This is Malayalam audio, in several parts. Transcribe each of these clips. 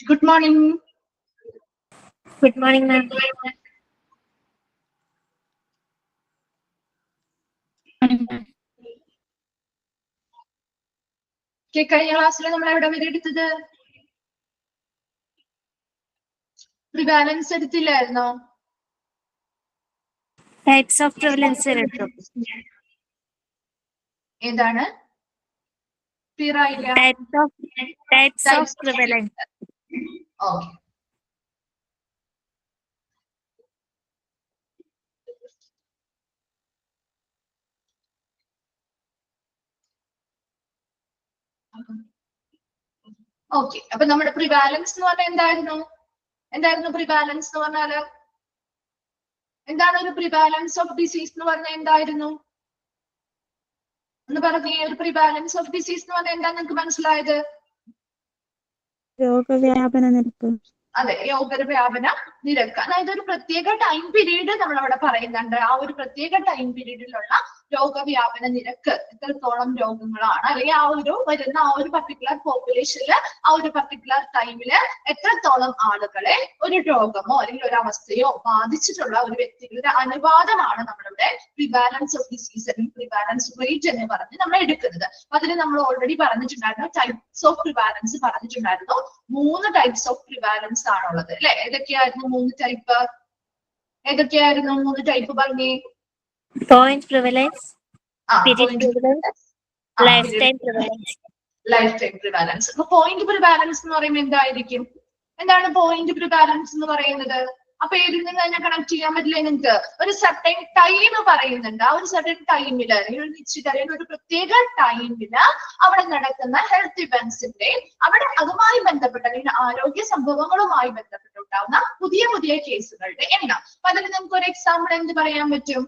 Good morning. Good morning, ma'am. കഴിഞ്ഞ ക്ലാസ്സിൽ നമ്മൾ എവിടെ വരെ എടുത്തത്? പ്രിവാലൻസ് എടുത്തില്ലായിരുന്നോ? Types of prevalence എടുത്തു. ഏതാണ്? Types of prevalence. Okay. Okay, അപ്പൊ നമ്മുടെ പ്രിവാലൻസ് എന്ന് പറഞ്ഞാൽ എന്തായിരുന്നു പ്രിവാലൻസ് എന്ന് പറഞ്ഞാല്? എന്താണ് ഒരു പ്രിവാലൻസ് ഓഫ് ഡിസീസ് എന്ന് പറഞ്ഞാൽ എന്തായിരുന്നു എന്ന് പറഞ്ഞേ? ഒരു പ്രിവാലൻസ് ഓഫ് ഡിസീസ് എന്ന് പറഞ്ഞാൽ എന്താ നിങ്ങൾക്ക് മനസ്സിലായത്? രോഗവ്യാപന നിരക്ക്. അതെ, രോഗവ്യാപന നിരക്ക്. അതായത് ഒരു പ്രത്യേക ടൈം പീരീഡ് നമ്മൾ അവിടെ പറയുന്നുണ്ട്. ആ ഒരു പ്രത്യേക ടൈം പീരീഡിലുള്ള രോഗവ്യാപന നിരക്ക്, എത്രത്തോളം രോഗങ്ങളാണ് അല്ലെങ്കിൽ ആ ഒരു വരുന്ന ആ ഒരു പർട്ടിക്കുലർ പോപ്പുലേഷനില് ആ ഒരു പർട്ടിക്കുലർ ടൈമില് എത്രത്തോളം ആളുകളെ ഒരു രോഗമോ അല്ലെങ്കിൽ ഒരു അവസ്ഥയോ ബാധിച്ചിട്ടുള്ള ഒരു വ്യക്തികളുടെ അനുപാതമാണ് നമ്മളിവിടെ പ്രിവാലൻസ് ഓഫ് ഡിസീസ് അല്ലെങ്കിൽ പ്രിവാലൻസ് റേറ്റ് എന്ന് പറഞ്ഞ് നമ്മൾ എടുക്കുന്നത്. അതിൽ നമ്മൾ ഓൾറെഡി പറഞ്ഞിട്ടുണ്ടായിരുന്നു, ടൈപ്സ് ഓഫ് പ്രിവാലൻസ് പറഞ്ഞിട്ടുണ്ടായിരുന്നു. 3 ടൈപ്സ് ഓഫ് പ്രിവാലൻസ് ആണുള്ളത് അല്ലെ? ഏതൊക്കെയായിരുന്നു 3 ടൈപ്പ്? ഏതൊക്കെയായിരുന്നു 3 ടൈപ്പ് പറഞ്ഞേ? Point prevalence, period prevalence, lifetime prevalence. Life prevalence. അപ്പൊ പോയിന്റ് പ്രിവാലൻസ് എന്ന് പറയുമ്പോൾ എന്തായിരിക്കും? എന്താണ് പോയിന്റ് പ്രിവാലൻസ് എന്ന് പറയുന്നത്? അപ്പൊ ഏതിൽ നിന്ന് തന്നെ കണക്ട് ചെയ്യാൻ പറ്റില്ല നിങ്ങൾക്ക്? ഒരു സർട്ടൻ ടൈം പറയുന്നുണ്ട്. ആ ഒരു സർട്ടൻ ടൈമില് അല്ലെങ്കിൽ ഒരു നിശ്ചിത അല്ലെങ്കിൽ ഒരു പ്രത്യേക ടൈമില് അവിടെ നടക്കുന്ന ഹെൽത്ത് ഇവന്റ്സിന്റെ അവിടെ അതുമായി ബന്ധപ്പെട്ട അല്ലെങ്കിൽ ആരോഗ്യ സംഭവങ്ങളുമായി ബന്ധപ്പെട്ടുണ്ടാവുന്ന പുതിയ പുതിയ കേസുകളുടെ എണ്ണം. അപ്പൊ അതിൽ നിങ്ങൾക്ക് ഒരു എക്സാമ്പിൾ എന്ത് പറയാൻ പറ്റും?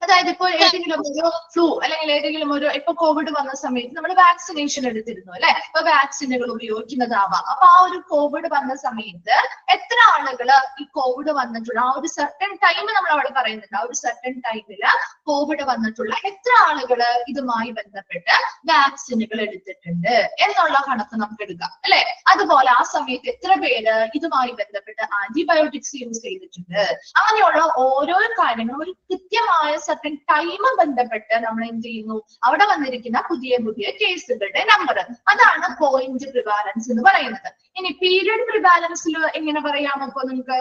അതായത് ഇപ്പോൾ ഏതെങ്കിലും ഒരു ഫ്ലൂ അല്ലെങ്കിൽ ഏതെങ്കിലും ഒരു ഇപ്പൊ കോവിഡ് വന്ന സമയത്ത് നമ്മൾ വാക്സിനേഷൻ എടുത്തിരുന്നു അല്ലെ? ഇപ്പൊ വാക്സിനുകൾ ഉപയോഗിക്കുന്നതാവാം. അപ്പൊ ആ ഒരു കോവിഡ് വന്ന സമയത്ത് എത്ര ആളുകള് ഈ കോവിഡ് വന്നിട്ടുള്ള ആ ഒരു സർട്ടൻ ടൈം നമ്മൾ അവിടെ പറയുന്നുണ്ട്. ആ ഒരു സർട്ടൻ ടൈമില് കോവിഡ് വന്നിട്ടുള്ള എത്ര ആളുകള് ഇതുമായി ബന്ധപ്പെട്ട് വാക്സിനുകൾ എടുത്തിട്ടുണ്ട് എന്നുള്ള കണക്ക് നമുക്ക് എടുക്കാം അല്ലെ? അതുപോലെ ആ സമയത്ത് എത്ര പേര് ഇതുമായി ബന്ധപ്പെട്ട് ആന്റിബയോട്ടിക്സ് യൂസ് ചെയ്തിട്ടുണ്ട്. അങ്ങനെയുള്ള ഓരോ കാര്യങ്ങളും ഒരു കൃത്യമായ സർട്ടൻ ടൈം ബന്ധപ്പെട്ട് നമ്മൾ എന്ത് ചെയ്യുന്നു? അവിടെ വന്നിരിക്കുന്ന പുതിയ പുതിയ കേസുകളുടെ നമ്പർ, അതാണ് പോയിന്റ് പ്രിവാലൻസ് എന്ന് പറയുന്നത്. ഇനി പീരിയഡ് പ്രിവാലൻസിൽ എങ്ങനെ പറയാമോ? ഇപ്പൊ നിങ്ങൾക്ക്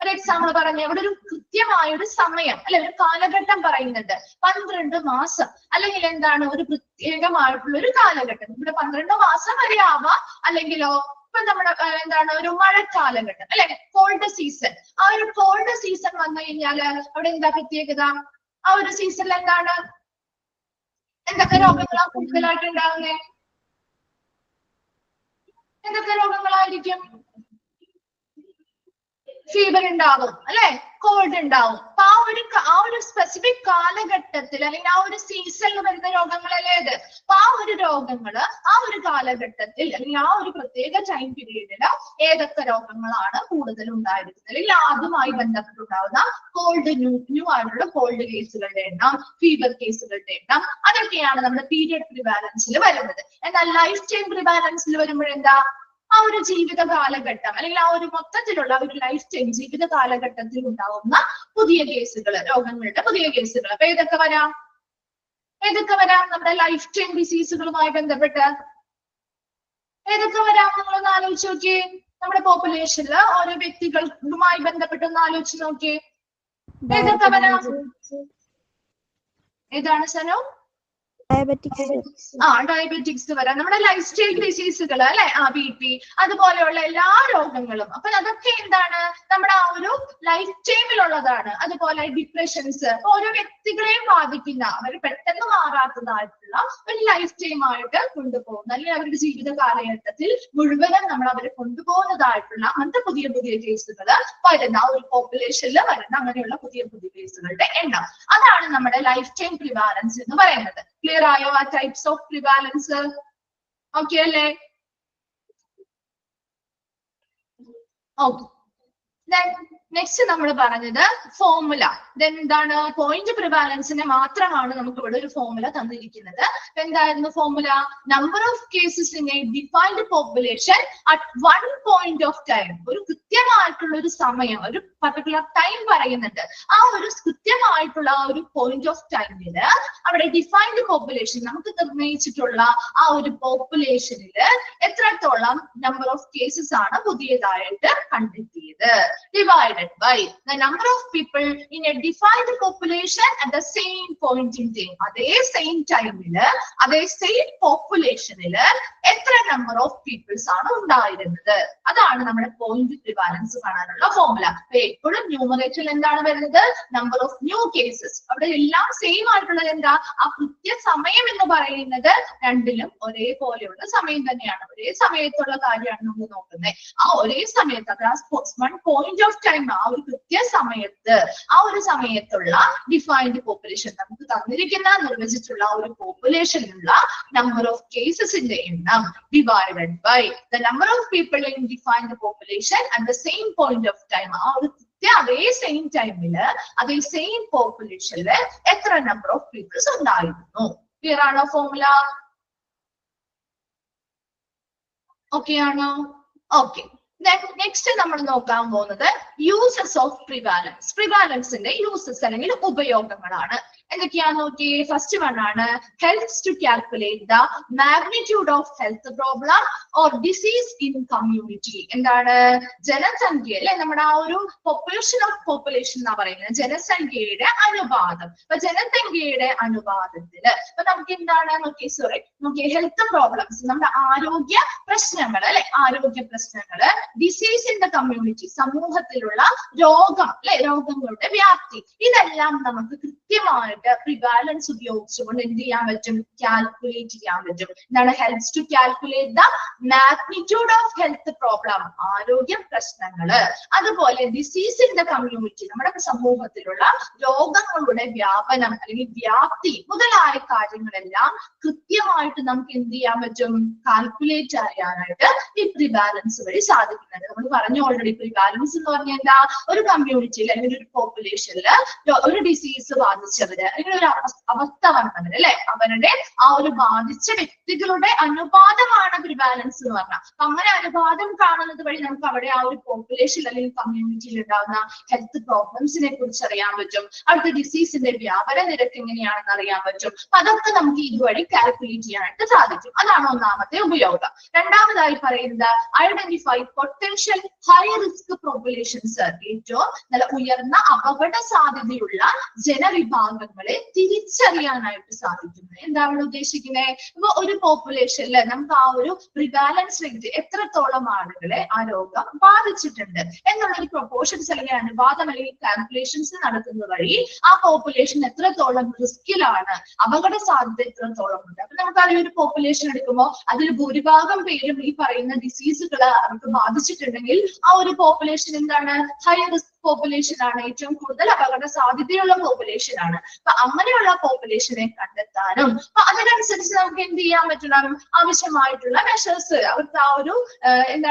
ഒരു എക്സാമ്പിൾ പറഞ്ഞ ഇവിടെ ഒരു കൃത്യമായ ഒരു സമയം അല്ലെ, ഒരു കാലഘട്ടം പറയുന്നുണ്ട്. 12 മാസം അല്ലെങ്കിൽ എന്താണ് ഒരു പ്രത്യേകമായിട്ടുള്ള ഒരു കാലഘട്ടം. ഇവിടെ 12 മാസം വരെ ആവാം. അല്ലെങ്കിലോ ഇപ്പൊ നമ്മുടെ എന്താണ് ഒരു മഴക്കാലഘട്ടം അല്ലെ, കോൾഡ് സീസൺ. ആ ഒരു കോൾഡ് സീസൺ വന്നു കഴിഞ്ഞാല് അവിടെ എന്താ പ്രത്യേകത? ആ ഒരു സീസണിൽ എന്താണ് എന്തൊക്കെ രോഗങ്ങളാണ് കൂടുതലായിട്ട് ഉണ്ടാകുന്നത്? എന്തൊക്കെ രോഗങ്ങളായിരിക്കും? ഫീവർ ഉണ്ടാവും അല്ലെ, കോൾഡ് ഉണ്ടാവും. അപ്പൊ ആ ഒരു സ്പെസിഫിക് കാലഘട്ടത്തിൽ അല്ലെങ്കിൽ ആ ഒരു സീസണിൽ വരുന്ന രോഗങ്ങളല്ലേ ഇത്? അപ്പൊ ആ ഒരു രോഗങ്ങള് ആ ഒരു കാലഘട്ടത്തിൽ അല്ലെങ്കിൽ ആ ഒരു പ്രത്യേക ടൈം പീരീഡില് ഏതൊക്കെ രോഗങ്ങളാണ് കൂടുതൽ ഉണ്ടായിരിക്കുന്നത് അല്ലെങ്കിൽ അതുമായി ബന്ധപ്പെട്ടുണ്ടാവുന്ന കോൾഡ് ന്യൂ ആയിട്ടുള്ള കോൾഡ് കേസുകളുടെ എണ്ണം, ഫീവർ കേസുകളുടെ എണ്ണം, അതൊക്കെയാണ് നമ്മുടെ പീരിയഡ് പ്രിവാലൻസിൽ വരുന്നത്. എന്നാൽ ലൈഫ് ടൈം പ്രിവാലൻസിൽ വരുമ്പോഴെന്താ? ആ ഒരു ജീവിത കാലഘട്ടം അല്ലെങ്കിൽ ആ ഒരു മൊത്തത്തിലുള്ള ഒരു ലൈഫ് ടൈം ജീവിത കാലഘട്ടത്തിൽ ഉണ്ടാവുന്ന പുതിയ കേസുകൾ, രോഗങ്ങളുടെ പുതിയ കേസുകൾ. അപ്പൊ ഏതൊക്കെ വരാം? നമ്മുടെ ലൈഫ് ടൈം ഡിസീസുകളുമായി ബന്ധപ്പെട്ട് ഏതൊക്കെ വരാം? നിങ്ങളൊന്ന് ആലോചിച്ച് നോക്കിയേ. നമ്മുടെ പോപ്പുലേഷനില് ഓരോ വ്യക്തികളുമായി ബന്ധപ്പെട്ടൊന്ന് ആലോചിച്ച് നോക്കിയേ. ഏതൊക്കെ വരാം? ഏതാണ് സനോ? ഡയബറ്റിക്സ് വരാം. നമ്മുടെ ലൈഫ് സ്റ്റൈൽ ഡിസീസുകൾ അല്ലെ, BP അതുപോലെയുള്ള എല്ലാ രോഗങ്ങളും. അപ്പൊ അതൊക്കെ എന്താണ്? നമ്മുടെ ആ ഒരു ലൈഫ് ടൈമിലുള്ളതാണ്. അതുപോലെ ഡിപ്രഷൻസ് ഓരോ വ്യക്തികളെയും ബാധിക്കുന്ന, അവർ പെട്ടെന്ന് മാറാത്തതായിട്ടുള്ള ഒരു ലൈഫ് ടൈം ആയിട്ട് കൊണ്ടുപോകുന്ന അല്ലെങ്കിൽ അവരുടെ ജീവിത കാലഘട്ടത്തിൽ മുഴുവനും നമ്മൾ അവരെ കൊണ്ടുപോകുന്നതായിട്ടുള്ള അങ്ങനത്തെ പുതിയ പുതിയ കേസുകൾ വരുന്ന ഒരു പോപ്പുലേഷനിൽ വരുന്ന അങ്ങനെയുള്ള പുതിയ പുതിയ കേസുകളുടെ എണ്ണം, അതാണ് നമ്മുടെ ലൈഫ് ടൈം പ്രിവാലൻസ് എന്ന് പറയുന്നത്. ക്ലിയർ ആയോ ആ ടൈപ്സ് ഓഫ് പ്രിവാലൻസ്? ഓക്കെ അല്ലേ? ഓക്കെ. നെക്സ്റ്റ് നമ്മൾ പറഞ്ഞത് ഫോർമുല. എന്താണ്? പോയിന്റ് പ്രിവാലൻസിനെ മാത്രമാണ് നമുക്ക് ഇവിടെ ഒരു ഫോർമുല തന്നിരിക്കുന്നത്. എന്തായിരുന്നു formula? Number of cases in A defined population at one point of time. ഒരു കൃത്യമായിട്ടുള്ള ഒരു സമയം, ഒരു പർട്ടിക്കുലർ ടൈം പറയുന്നുണ്ട്. ആ ഒരു കൃത്യമായിട്ടുള്ള ആ ഒരു പോയിന്റ് ഓഫ് ടൈമില് അവിടെ ഡിഫൈൻഡ് പോപ്പുലേഷൻ, നമുക്ക് നിർണയിച്ചിട്ടുള്ള ആ ഒരു പോപ്പുലേഷനില് എത്രത്തോളം നമ്പർ ഓഫ് കേസസ് ആണ് പുതിയതായിട്ട് കണ്ടെത്തിയത്. Divided by the number of people in a defined population at the same point in time. അതേ സെയിം ടൈമില് അതേ സെയിം പോപ്പുലേഷനില് എത്ര നമ്പർ ഓഫ് പീപ്പിൾസ് ആണ് ഉണ്ടായിരുന്നത്. അതാണ് നമ്മുടെ പോയിന്റ് പ്രിവാലൻസ് കാണാനുള്ള ഫോർമുല. എപ്പോഴും ന്യൂമറേറ്ററിൽ എന്താണ് വരുന്നത്? Number of new cases. അവിടെ എല്ലാം സെയിം ആയിട്ടുള്ളത് എന്താ? ആ കൃത്യ സമയം എന്ന് പറയുന്നത് രണ്ടിലും ഒരേപോലെയുള്ള സമയം തന്നെയാണ്. ഒരേ സമയത്തുള്ള കാര്യമാണ് നമ്മൾ നോക്കുന്നത്. ആ ഒരേ സമയത്ത് അത് വൺ പോയിന്റ് ഓഫ് ടൈം, ആ ഒരു കൃത്യ സമയത്ത്, ആ ഒരു സമയത്തുള്ള ഡിഫൈൻഡ് പോപ്പുലേഷൻ, നമുക്ക് തന്നിരിക്കുന്ന നിർവചിച്ചിട്ടുള്ള ഒരു പോപ്പുലേഷനിലുള്ള നമ്പർ ഓഫ് കേസസിന്റെ എണ്ണം divided by the number of people in defined population at the same point of time. ആ ഒരു അതേ സെയിം ടൈമില് അതേ സെയിം പോപ്പുലേഷനില് എത്ര നമ്പർ ഓഫ് പീപ്പിൾസ് ഉണ്ടായിരുന്നു. ക്ലിയർ ആണോ ഫോർമുല? ഓക്കെ ആണോ? ഓക്കെ. നെക്സ്റ്റ് നമ്മൾ നോക്കാൻ പോകുന്നത് യൂസസ് ഓഫ് പ്രിവാലൻസ്. പ്രിവാലൻസിന്റെ യൂസസ് അല്ലെങ്കിൽ ഉപയോഗങ്ങളാണ്. എന്തൊക്കെയാ നോക്കിയേ. ഫസ്റ്റ് വൺ ആണ് helps to calculate the magnitude of health problem or disease in community. എന്താണ്? ജനസംഖ്യ അല്ലെ, നമ്മുടെ ആ ഒരു പോപ്പുലേഷൻ ഓഫ് പോപ്പുലേഷൻ എന്നാ പറയുന്നത്, ജനസംഖ്യയുടെ അനുപാതം. അപ്പൊ ജനസംഖ്യയുടെ അനുപാതത്തില് ഇപ്പൊ നമുക്ക് എന്താണ് നോക്കിയേ ഹെൽത്ത് പ്രോബ്ലംസ്, നമ്മുടെ ആരോഗ്യ പ്രശ്നങ്ങൾ അല്ലെ, ആരോഗ്യ പ്രശ്നങ്ങള്, ഡിസീസ് ഇൻ ദ കമ്മ്യൂണിറ്റി, സമൂഹത്തിലുള്ള രോഗം അല്ലെ, രോഗങ്ങളുടെ വ്യാപ്തി, ഇതെല്ലാം നമുക്ക് കൃത്യമായിട്ട് പ്രിവാലൻസ് ഉപയോഗിച്ചുകൊണ്ട് എന്ത് ചെയ്യാൻ പറ്റും? കാൽക്കുലേറ്റ് ചെയ്യാൻ പറ്റും. എന്താണ്? Helps to calculate the magnitude of health problem, ആരോഗ്യ പ്രശ്നങ്ങള്, അതുപോലെ ഡിസീസ് ഇൻ ദ കമ്മ്യൂണിറ്റി, നമ്മുടെ സമൂഹത്തിലുള്ള രോഗങ്ങളുടെ വ്യാപനം അല്ലെങ്കിൽ വ്യാപ്തി മുതലായ കാര്യങ്ങളെല്ലാം കൃത്യമായിട്ട് നമുക്ക് എന്ത് ചെയ്യാൻ പറ്റും? കാൽക്കുലേറ്റ് ചെയ്യാനായിട്ട് ഈ പ്രിവാലൻസ് വഴി സാധിക്കുന്നുണ്ട്. നമ്മൾ പറഞ്ഞു ഓൾറെഡി, പ്രിവാലൻസ് എന്ന് പറഞ്ഞാൽ എന്താ? ഒരു കമ്മ്യൂണിറ്റിയിൽ അല്ലെങ്കിൽ ഒരു പോപ്പുലേഷനിൽ ഒരു ഡിസീസ് ബാധിച്ചവര് അല്ലെങ്കിൽ ഒരു അവസ്ഥ വന്നവര് അല്ലെ, അവരുടെ ആ ഒരു ബാധിച്ച വ്യക്തികളുടെ അനുപാതമാണ് പ്രിവാലൻസ് എന്ന് പറഞ്ഞാൽ. അപ്പൊ അങ്ങനെ അനുപാതം കാണുന്നത് വഴി നമുക്ക് അവിടെ ആ ഒരു പോപ്പുലേഷൻ അല്ലെങ്കിൽ കമ്മ്യൂണിറ്റിയിൽ ഉണ്ടാകുന്ന ഹെൽത്ത് പ്രോബ്ലംസിനെ കുറിച്ച് അറിയാൻ പറ്റും. അടുത്ത ഡിസീസിന്റെ വ്യാപന നിരക്ക് എങ്ങനെയാണെന്ന് അറിയാൻ പറ്റും. അതൊക്കെ നമുക്ക് ഇതുവഴി കാൽക്കുലേറ്റ് ചെയ്യാനായിട്ട് സാധിക്കും. അതാണ് ഒന്നാമത്തെ ഉപയോഗം. രണ്ടാമതായി പറയുന്നത് identify potential high risk populations, ഏറ്റവും നല്ല ഉയർന്ന അപകട സാധ്യതയുള്ള ജനവിഭാഗങ്ങളെ തിരിച്ചറിയാനായിട്ട് സാധിക്കുന്നു. എന്താണ് ഉദ്ദേശിക്കുന്നത്? ഇപ്പൊ ഒരു പോപ്പുലേഷനിൽ നമുക്ക് ആ ഒരു പ്രിവാലൻസ് റേറ്റ്, എത്രത്തോളം ആളുകളെ ആ രോഗം ബാധിച്ചിട്ടുണ്ട് എന്നുള്ള ഒരു പ്രൊപ്പോർഷൻസ് അല്ലെങ്കിൽ അനുപാതം അല്ലെങ്കിൽ കാൽക്കുലേഷൻസ് നടത്തുന്നത് വഴി ആ പോപ്പുലേഷൻ എത്രത്തോളം റിസ്കിലാണ്, അപകട സാധ്യത എത്രത്തോളം ഉണ്ട്. അപ്പൊ നമുക്ക് ആ ഒരു പോപ്പുലേഷൻ എടുക്കുമ്പോൾ അതിൽ ഭൂരിഭാഗം പേരും ഈ പറയുന്ന ഡിസീസുകൾ അവർക്ക് ബാധിച്ചിട്ടുണ്ടെങ്കിൽ ആ ഒരു പോപ്പുലേഷൻ എന്താണ്? ഹൈ റിസ്ക് പോപ്പുലേഷൻ ആണ്, ഏറ്റവും കൂടുതൽ അപകട സാധ്യതയുള്ള പോപ്പുലേഷൻ ആണ്. അപ്പൊ അങ്ങനെയുള്ള പോപ്പുലേഷനെ കണ്ടെത്താനും അപ്പൊ അതിനനുസരിച്ച് നമുക്ക് എന്ത് ചെയ്യാൻ പറ്റണം? ആവശ്യമായിട്ടുള്ള മെഷേഴ്സ്, അവർക്ക് ആ ഒരു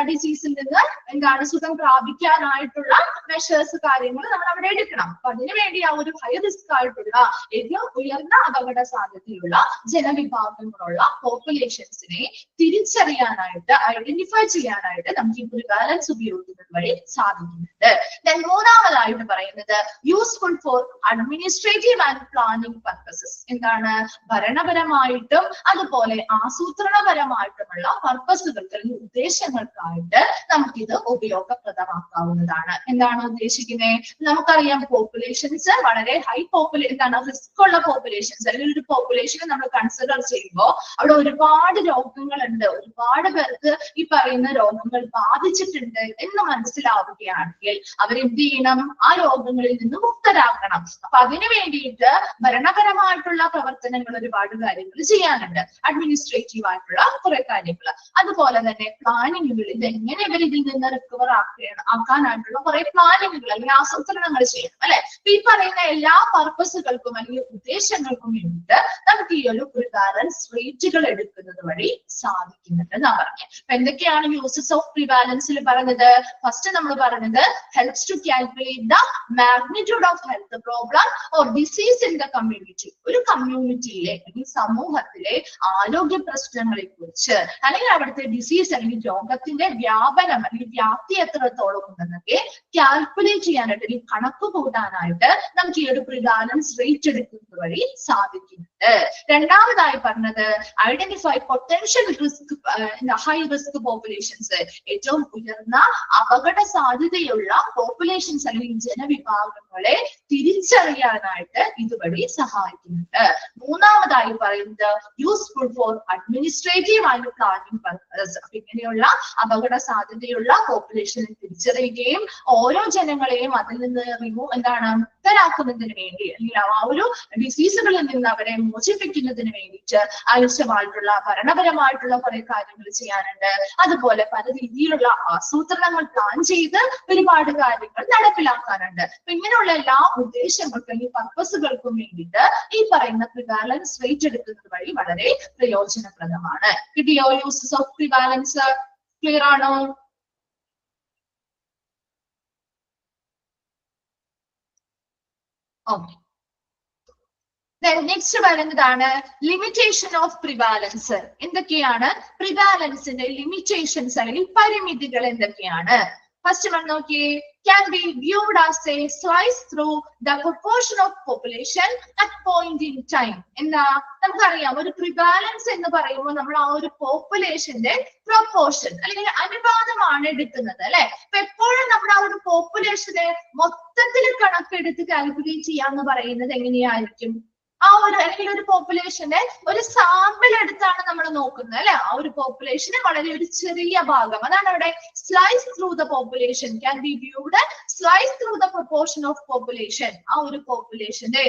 ഡിസീസിൽ നിന്ന് സുഖം പ്രാപിക്കാനായിട്ടുള്ള മെഷേഴ്സ്, കാര്യങ്ങൾ നമ്മൾ അവിടെ എടുക്കണം. അപ്പൊ അതിനുവേണ്ടി ആ ഒരു ഹൈ റിസ്ക് ആയിട്ടുള്ള ഏറ്റവും ഉയർന്ന അപകട സാധ്യതയുള്ള ജനവിഭാഗങ്ങളുള്ള പോപ്പുലേഷൻസിനെ തിരിച്ചറിയാനായിട്ട്, ഐഡന്റിഫൈ ചെയ്യാനായിട്ട് നമുക്ക് ഈ പ്രിവാലൻസ് ഉപയോഗിക്കുന്നത് വഴി സാധിക്കുന്നുണ്ട്. മൂന്നാമതായിട്ട് പറയുന്നത് useful for administrative and planning purposes. എന്താണ്? ഭരണപരമായിട്ടും അതുപോലെ ആസൂത്രണപരമായിട്ടുമുള്ള പർപ്പസുകൾക്ക് അല്ലെങ്കിൽ ഉദ്ദേശങ്ങൾക്കായിട്ട് നമുക്കിത് ഉപയോഗപ്രദമാക്കാവുന്നതാണ്. എന്താണ് ഉദ്ദേശിക്കുന്നത്? നമുക്കറിയാം പോപ്പുലേഷൻസ് വളരെ ഹൈ റിസ്ക് ഉള്ള പോപ്പുലേഷൻസ് അല്ലെങ്കിൽ ഒരു പോപ്പുലേഷനെ നമ്മൾ കൺസിഡർ ചെയ്യുമ്പോൾ അവിടെ ഒരുപാട് രോഗങ്ങളുണ്ട്, ഒരുപാട് പേർക്ക് ഈ പറയുന്ന രോഗങ്ങൾ ബാധിച്ചിട്ടുണ്ട് എന്ന് മനസ്സിലാവുകയാണെങ്കിൽ അവരെന്ത് ചെയ്യണം? ആ രോഗങ്ങളിൽ നിന്ന് മുക്തരാക്കണം. അപ്പൊ അതിനു വേണ്ടിയിട്ട് ഭരണപരമായിട്ടുള്ള പ്രവർത്തനങ്ങൾ ഒരുപാട് കാര്യങ്ങൾ ചെയ്യാനുണ്ട്. അഡ്മിനിസ്ട്രേറ്റീവ് ആയിട്ടുള്ള കുറെ കാര്യങ്ങൾ. അതുപോലെ തന്നെ പ്ലാനിങ്ങുകൾ, ഇത് എങ്ങനെ ഇവർ ഇതിൽ നിന്ന് റിക്കവർ ആക്കാനായിട്ടുള്ള കുറെ പ്ലാനിങ്ങുകൾ അല്ലെങ്കിൽ ആസൂത്രണങ്ങൾ ചെയ്യണം അല്ലെ. ഈ പറയുന്ന എല്ലാ പർപ്പസുകൾക്കും അല്ലെങ്കിൽ ഉദ്ദേശങ്ങൾക്കും വേണ്ടിയിട്ട് നമുക്ക് ഈ ഒരു പ്രിവാലൻസ് റേറ്റുകൾ എടുക്കുന്നത് വഴി സാധിക്കുന്നുണ്ട് എന്നാ പറഞ്ഞത്. അപ്പൊ എന്തൊക്കെയാണ് യൂസസ് ഓഫ് പ്രിവാലൻസിൽ പറഞ്ഞത്? ഫസ്റ്റ് നമ്മൾ പറഞ്ഞത് helps to calculate the magnitude of health problem or disease in the community. ഒരു കമ്മ്യൂണിറ്റിയിലെ അല്ലെങ്കിൽ സമൂഹത്തിലെ ആരോഗ്യ പ്രശ്നങ്ങളെ കുറിച്ച് അല്ലെങ്കിൽ അവിടുത്തെ ഡിസീസ് അല്ലെങ്കിൽ രോഗത്തിന്റെ വ്യാപനം അല്ലെങ്കിൽ വ്യാപ്തി എത്രത്തോളം ഉണ്ടെന്നൊക്കെ കാൽക്കുലേറ്റ് ചെയ്യാനായിട്ട് അല്ലെങ്കിൽ കണക്ക് കൂട്ടാനായിട്ട് നമുക്ക് ഈ ഒരു പ്രിവാലൻസ് റേറ്റ് എടുക്കുന്നത് വഴി സാധിക്കുന്നുണ്ട്. രണ്ടാമതായി പറഞ്ഞത് identify potential risk high risk populations, ഏറ്റവും ഉയർന്ന അപകട സാധ്യതയുള്ള പോപ്പുലേഷൻസ് അല്ലെങ്കിൽ ജനവിഭാഗങ്ങളെ തിരിച്ചറിയാനായിട്ട് ഇതുവഴി സഹായിക്കുന്നുണ്ട്. മൂന്നാമതായി പറയുന്നത് useful for administrative and planning purpose. അപ്പൊ ഇങ്ങനെയുള്ള അപകട സാധ്യതയുള്ള പോപ്പുലേഷനെ തിരിച്ചറിയുകയും ഓരോ ജനങ്ങളെയും അതിൽ നിന്ന് മുക്തരാക്കുന്നതിന് വേണ്ടി അല്ലെങ്കിൽ ആ ഒരു ഡിസീസുകളിൽ നിന്ന് അവരെ മോചിപ്പിക്കുന്നതിന് വേണ്ടിയിട്ട് ആവശ്യമായിട്ടുള്ള ഭരണപരമായിട്ടുള്ള കുറെ കാര്യങ്ങൾ ചെയ്യാനുണ്ട്. അതുപോലെ പല രീതിയിലുള്ള ആസൂത്രണങ്ങൾ പ്ലാൻ ചെയ്ത് ഒരുപാട് കാര്യങ്ങൾ നടപ്പിലാക്കാനുണ്ട്. അപ്പൊ ഇങ്ങനെയുള്ള എല്ലാ ഉദ്ദേശങ്ങൾക്കും അല്ലെങ്കിൽ പർപ്പസുകൾക്കും വേണ്ടിയിട്ട് ഈ പറയുന്ന പ്രിവാലൻസ് റേറ്റ് എടുക്കുന്നത് വഴി വളരെ പ്രയോജനപ്രദമാണ്. കിട്ടിയോ? യൂസസ് ഓഫ് പ്രിവാലൻസ് ക്ലിയർ ആണോ? ഓക്കെ. നെക്സ്റ്റ് പറയുന്നതാണ് ലിമിറ്റേഷൻ ഓഫ് പ്രിവാലൻസ്. എന്തൊക്കെയാണ് പ്രിവാലൻസിന്റെ ലിമിറ്റേഷൻസ് അല്ലെങ്കിൽ പരിമിതികൾ എന്തൊക്കെയാണ്? ഫസ്റ്റ് വൺ നോക്കിയേ. Can be viewed as a slice through the proportion of population at point in time. എന്താ നമുക്കറിയാം, ഒരു പ്രിവാലൻസ് എന്ന് പറയുമ്പോൾ നമ്മൾ ആ ഒരു പോപ്പുലേഷന്റെ പ്രൊപ്പോർഷൻ അല്ലെങ്കിൽ അനുപാതമാണ് എടുക്കുന്നത് അല്ലെ. അപ്പൊ എപ്പോഴും നമ്മൾ ആ ഒരു പോപ്പുലേഷനെ മൊത്തത്തിൽ കണക്കെടുത്ത് കാൽക്കുലേറ്റ് ചെയ്യാന്ന് പറയുന്നത് എങ്ങനെയായിരിക്കും? ആ ഒരു അല്ലെങ്കിൽ ഒരു പോപ്പുലേഷന്റെ ഒരു സാമ്പിൾ എടുത്താണ് നമ്മൾ നോക്കുന്നത് അല്ലെ. ആ ഒരു പോപ്പുലേഷന് വളരെ ഒരു ചെറിയ ഭാഗം, അതാണ് അവിടെ slice through the population can be viewed slice through the proportion of population. ആ ഒരു പോപ്പുലേഷന്റെ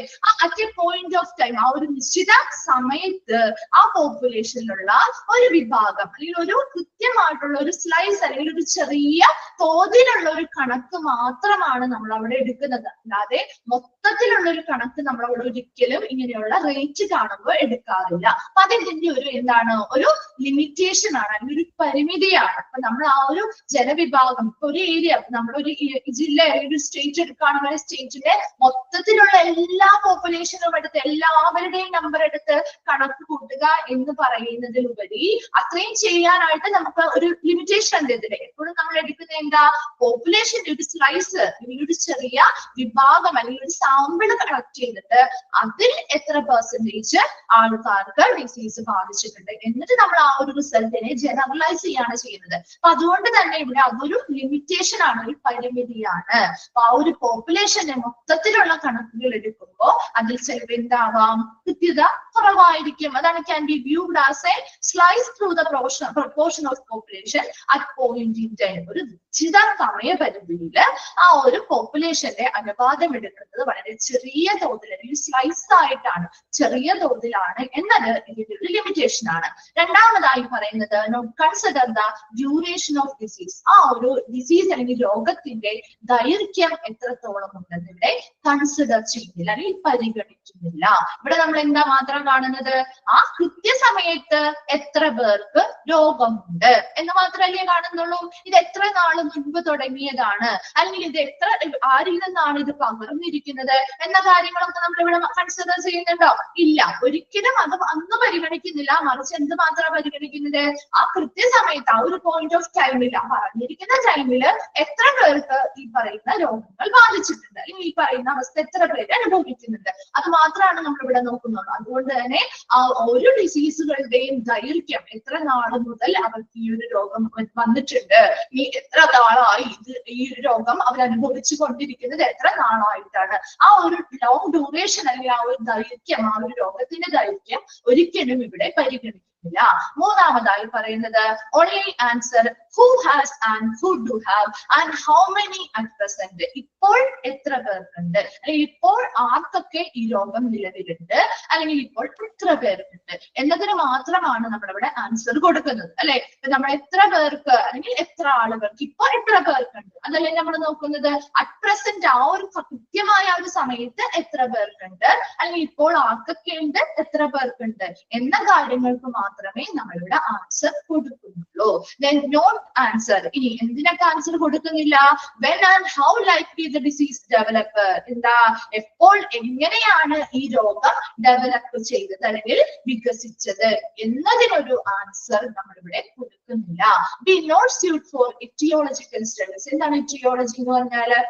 at a point of time, ആ ഒരു നിശ്ചിത സമയത്ത് ആ പോപ്പുലേഷനിലുള്ള ഒരു വിഭാഗം അല്ലെങ്കിൽ ഒരു കൃത്യമായിട്ടുള്ള ഒരു സ്ലൈസ് അല്ലെങ്കിൽ ഒരു ചെറിയ തോതിലുള്ള ഒരു കണക്ക് മാത്രമാണ് നമ്മൾ അവിടെ എടുക്കുന്നത്. അല്ലാതെ മൊത്തത്തിലുള്ള ഒരു കണക്ക് നമ്മൾ അവിടെ ഒരിക്കലും ഇങ്ങനെയുള്ള റേറ്റ് കാണുമ്പോൾ എടുക്കാറില്ല. അപ്പൊ അതിന്റെ ഒരു എന്താണ് ഒരു ലിമിറ്റേഷൻ ആണ് അല്ലെങ്കിൽ ഒരു പരിമിതിയാണ്. അപ്പൊ നമ്മൾ ആ ഒരു ജനവിഭാഗം ഒരു ഏരിയ നമ്മളൊരു ജില്ല അല്ലെങ്കിൽ ഒരു സ്റ്റേറ്റ് എടുക്കുകയാണെങ്കിൽ സ്റ്റേറ്റിന്റെ മൊത്തത്തിലുള്ള എല്ലാ പോപ്പുലേഷനും എടുത്ത് എല്ലാവരുടെയും നമ്പർ എടുത്ത് കണക്ക് കൂട്ടുക എന്ന് പറയുന്നതിലുപരി അത്രയും ചെയ്യാനായിട്ട് നമുക്ക് ഒരു ലിമിറ്റേഷൻ ഉണ്ട് ഇതില്. എപ്പോഴും നമ്മൾ എടുക്കുന്ന എന്താ പോപ്പുലേഷന്റെ ഒരു സ്ലൈസ് അല്ലെങ്കിൽ ഒരു ചെറിയ വിഭാഗം അല്ലെങ്കിൽ ഒരു സാമ്പിൾ കളക്ട് ചെയ്തിട്ട് അതിൽ എത്ര പെർസെന്റേജ് ആൾക്കാർക്ക് ഡിസീസ് ബാധിച്ചിട്ടുണ്ട് എന്നിട്ട് നമ്മൾ ആ ഒരു റിസൾട്ടിനെ ജനറലൈസ് ചെയ്യാണ് ചെയ്യുന്നത്. അപ്പൊ അതുകൊണ്ട് തന്നെ ഇവിടെ അതൊരു ലിമിറ്റേഷൻ ആണ്, ഒരു പരിമിതിയാണ്. അപ്പൊ ആ ഒരു പോപ്പുലേഷന്റെ മൊത്തത്തിലുള്ള കണക്കുകൾ എടുക്കുമ്പോൾ അതിൽ ചിലപ്പോൾ എന്താവാം, കൃത്യത കുറവായിരിക്കും. അതാണ് can be viewed as A slice through the proportion of population at point in time. ഒരു നിശ്ചിത സമയപരിധിയിൽ ആ ഒരു പോപ്പുലേഷന്റെ അനുപാതം എടുക്കുന്നത് വളരെ ചെറിയ തോതിൽ അല്ലെങ്കിൽ സ്ലൈസ് ആയിട്ടാണ്, ചെറിയ തോതിലാണ് എന്നത് ഇതിന്റെ ഒരു ലിമിറ്റേഷൻ ആണ്. രണ്ടാമതായി പറയുന്നത് consider the duration of disease. ആ ഒരു ഡിസീസ് അല്ലെങ്കിൽ രോഗത്തിന്റെ ദൈർഘ്യം എത്രത്തോളം ഉണ്ടെന്ന് ഇവിടെ കൺസിഡർ ചെയ്യുന്നില്ല അല്ലെങ്കിൽ പരിഗണിക്കുന്നില്ല. ഇവിടെ നമ്മൾ എന്താ മാത്രം കാണുന്നത്, ആ കൃത്യസമയത്ത് എത്ര പേർക്ക് രോഗമുണ്ട് എന്ന് മാത്രമല്ലേ കാണുന്നുള്ളൂ. ഇത് എത്ര നാള് മുൻപ് തുടങ്ങിയതാണ് അല്ലെങ്കിൽ ഇത് എത്ര ആരിൽ നിന്നാണ് ഇത് പകർന്നിരിക്കുന്നത് എന്ന കാര്യങ്ങളൊക്കെ നമ്മൾ ഇവിടെ കൺസിഡർ ചെയ്യുന്നുണ്ടോ? ഇല്ല, ഒരിക്കലും അത് അന്ന് പരിഗണിക്കുന്നില്ല. മറിച്ച് എന്ത് മാത്രമാണ് പരിഗണിക്കുന്നത്, ആ കൃത്യസമയത്ത് ആ ഒരു പോയിന്റ് ഓഫ് ടൈമിൽ പറഞ്ഞിരിക്കുന്ന ടൈമില് എത്ര പേർക്ക് ഈ പറയുന്ന രോഗങ്ങൾ ബാധിച്ചിട്ടുണ്ട് അല്ലെങ്കിൽ ഈ പറയുന്ന അവസ്ഥ എത്ര പേര് അനുഭവിക്കുന്നുണ്ട്, അത് മാത്രമാണ് നമ്മൾ ഇവിടെ നോക്കുന്നുള്ളൂ. അതുകൊണ്ട് തന്നെ ആ ഓരോ ഡിസീസുകളുടെയും ദൈർഘ്യം എത്ര നാൾ മുതൽ അവർക്ക് ഈ ഒരു രോഗം വന്നിട്ടുണ്ട്, ഈ എത്ര നാളായി ഈ രോഗം അവർ അനുഭവിച്ചു കൊണ്ടിരിക്കുന്നത് എത്ര നാളായിട്ടാണ്, ആ ഒരു ലോങ് ഡ്യൂറേഷൻ അല്ലെങ്കിൽ ആ ഒരു ദൈർഘ്യം, ആ ഒരു രോഗത്തിന്റെ ദൈർഘ്യം ഒരിക്കലും ഇവിടെ പരിഗണിക്കുന്നില്ല കൊടുക്കുന്നില്ല. മൂന്നാമതായി പറയുന്നത് only answer who has and who do have and how many at present. ഇപ്പോൾ എത്ര പേർക്കുണ്ട്, അല്ലെങ്കിൽ ഇപ്പോൾ ആർക്കൊക്കെ ഈ രോഗം നിലവിലുണ്ട്, അല്ലെങ്കിൽ ഇപ്പോൾ എത്ര പേർക്കുണ്ട് എന്നതിന് മാത്രമാണ് നമ്മളിവിടെ ആൻസർ കൊടുക്കുന്നത് അല്ലെ. നമ്മൾ എത്ര പേർക്ക് അല്ലെങ്കിൽ എത്ര ആളുകൾക്ക് ഇപ്പോൾ എത്ര പേർക്കുണ്ട് അതല്ലേ നമ്മൾ നോക്കുന്നത്. അറ്റ് പ്രസന്റ് ആ ഒരു കൃത്യമായ ഒരു സമയത്ത് എത്ര പേർക്കുണ്ട്, അല്ലെങ്കിൽ ഇപ്പോൾ ആർക്കൊക്കെ ഉണ്ട്, എത്ര പേർക്കുണ്ട് എന്ന കാര്യങ്ങൾക്ക് മാത്രമേ നമ്മളിവിടെ ആൻസർ കൊടുക്കുന്നുള്ളൂ. Then not answer. ഇനി എന്തിനൊക്കെ ആൻസർ കൊടുക്കുന്നില്ല? when and how likely the disease develop. എന്താ, എപ്പോൾ എങ്ങനെയാണ് ഈ രോഗം ഡെവലപ്പ് ചെയ്തത് അല്ലെങ്കിൽ വികസിച്ചത് എന്നതിനൊരു ആൻസർ നമ്മളിവിടെ കൊടുക്കുന്നില്ല. Be not suited for etiological studies. എന്താണ് etiology എന്ന് പറഞ്ഞാല്?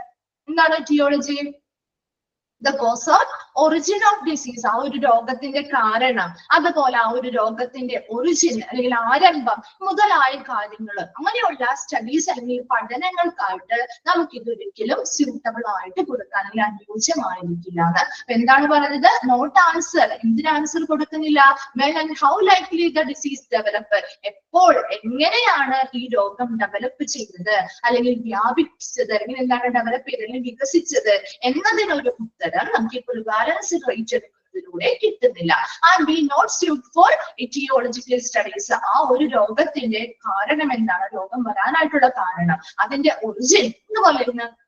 എന്താണ് etiology? The cause of origin of disease. ആ ഒരു രോഗത്തിന്റെ കാരണം, അതുപോലെ ആ ഒരു രോഗത്തിന്റെ ഒറിജിൻ അല്ലെങ്കിൽ ആരംഭം മുതലായ കാര്യങ്ങൾ, അങ്ങനെയുള്ള സ്റ്റഡീസ് അല്ലെങ്കിൽ പഠനങ്ങൾക്കായിട്ട് നമുക്ക് ഇതൊരിക്കലും സ്യൂട്ടബിൾ ആയിട്ട് കൊടുക്കാൻ അല്ലെങ്കിൽ അനുയോജ്യമായിരിക്കില്ല എന്ന്. എന്താണ് പറയുന്നത്? Not answer. എന്തിന് ആൻസർ കൊടുക്കുന്നില്ല? when and how likely the disease develop. എപ്പോൾ എങ്ങനെയാണ് ഈ രോഗം ഡെവലപ്പ് ചെയ്തത് അല്ലെങ്കിൽ വ്യാപിച്ചത് അല്ലെങ്കിൽ എന്താണ് ഡെവലപ്പ് ചെയ്തത് അല്ലെങ്കിൽ വികസിച്ചത് എന്നതിനൊരു ഉത്തരം നമുക്ക് പ്രിവാലൻസ് റേറ്റ് എടുക്കുന്നതിലൂടെ കിട്ടുന്നില്ല. And B not suit for aetiological studies. ആ ഒരു രോഗത്തിന്റെ കാരണം എന്താണ്, രോഗം വരാനായിട്ടുള്ള കാരണം, അതിന്റെ ഒറിജിൻ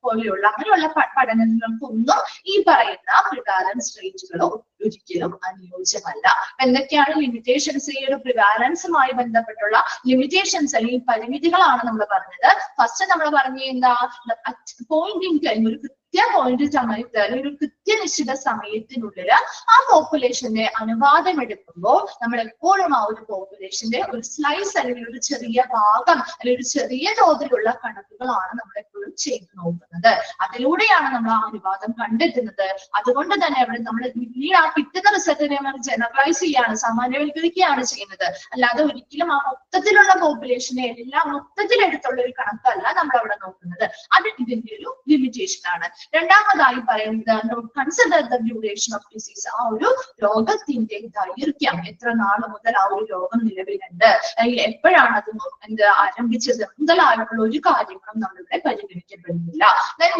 പോലെയുള്ള അങ്ങനെയുള്ള പഠനങ്ങൾക്കൊന്നും ഈ പറയുന്ന പ്രിവാലൻസ് റേറ്റുകളോ ഒരിക്കലും അനുയോജ്യമല്ല. എന്തൊക്കെയാണ് ലിമിറ്റേഷൻസ്? ഈ ഒരു പ്രിവാലൻസുമായി ബന്ധപ്പെട്ടുള്ള ലിമിറ്റേഷൻസ് അല്ലെങ്കിൽ പരിമിതികളാണ് നമ്മൾ പറഞ്ഞത്. ഫസ്റ്റ് നമ്മൾ പറഞ്ഞ എന്താ, പോയിന്റ് ഇൻ ടൈം, ഒരു പോയിന്റ് സമയത്ത് അല്ലെങ്കിൽ ഒരു കൃത്യനിശ്ചിത സമയത്തിനുള്ളിൽ ആ പോപ്പുലേഷന്റെ അനുപാതം എടുക്കുമ്പോൾ നമ്മൾ എപ്പോഴും ആ ഒരു പോപ്പുലേഷന്റെ ഒരു സ്ലൈസ് അല്ലെങ്കിൽ ഒരു ചെറിയ ഭാഗം അല്ലെങ്കിൽ ഒരു ചെറിയ തോതിലുള്ള കണക്കുകളാണ് നമ്മൾ എപ്പോഴും ചെയ്തു നോക്കുന്നത്. അതിലൂടെയാണ് നമ്മൾ ആ അനുപാതം കണ്ടെത്തുന്നത്. അതുകൊണ്ട് തന്നെ അവിടെ നമ്മൾ പിന്നീട് ആ കിട്ടുന്ന റിസൾട്ടിനെ നമ്മൾ ജനറലൈസ് ചെയ്യാണ്, സാമാന്യവൽക്കരിക്കുകയാണ് ചെയ്യുന്നത്. അല്ലാതെ ഒരിക്കലും ആ മൊത്തത്തിലുള്ള പോപ്പുലേഷനെ എല്ലാം മൊത്തത്തിലെടുത്തുള്ള ഒരു കണക്കല്ല നമ്മൾ അവിടെ നോക്കുന്നത്. അത് ഇതിന്റെ ഒരു ലിമിറ്റേഷൻ ആണ്. രണ്ടാമതായി പറയുന്നത് consider the duration of disease. ആ ഒരു രോഗത്തിന്റെ ദൈർഘ്യം, എത്ര നാൾ മുതൽ ആ ഒരു രോഗം നിലവിലുണ്ട്, അല്ലെങ്കിൽ എപ്പോഴാണ് അത് ആരംഭിച്ചത് മുതലായിട്ടുള്ള ഒരു കാര്യങ്ങളും നമ്മളിവിടെ പരിഗണിക്കപ്പെടുന്നില്ല.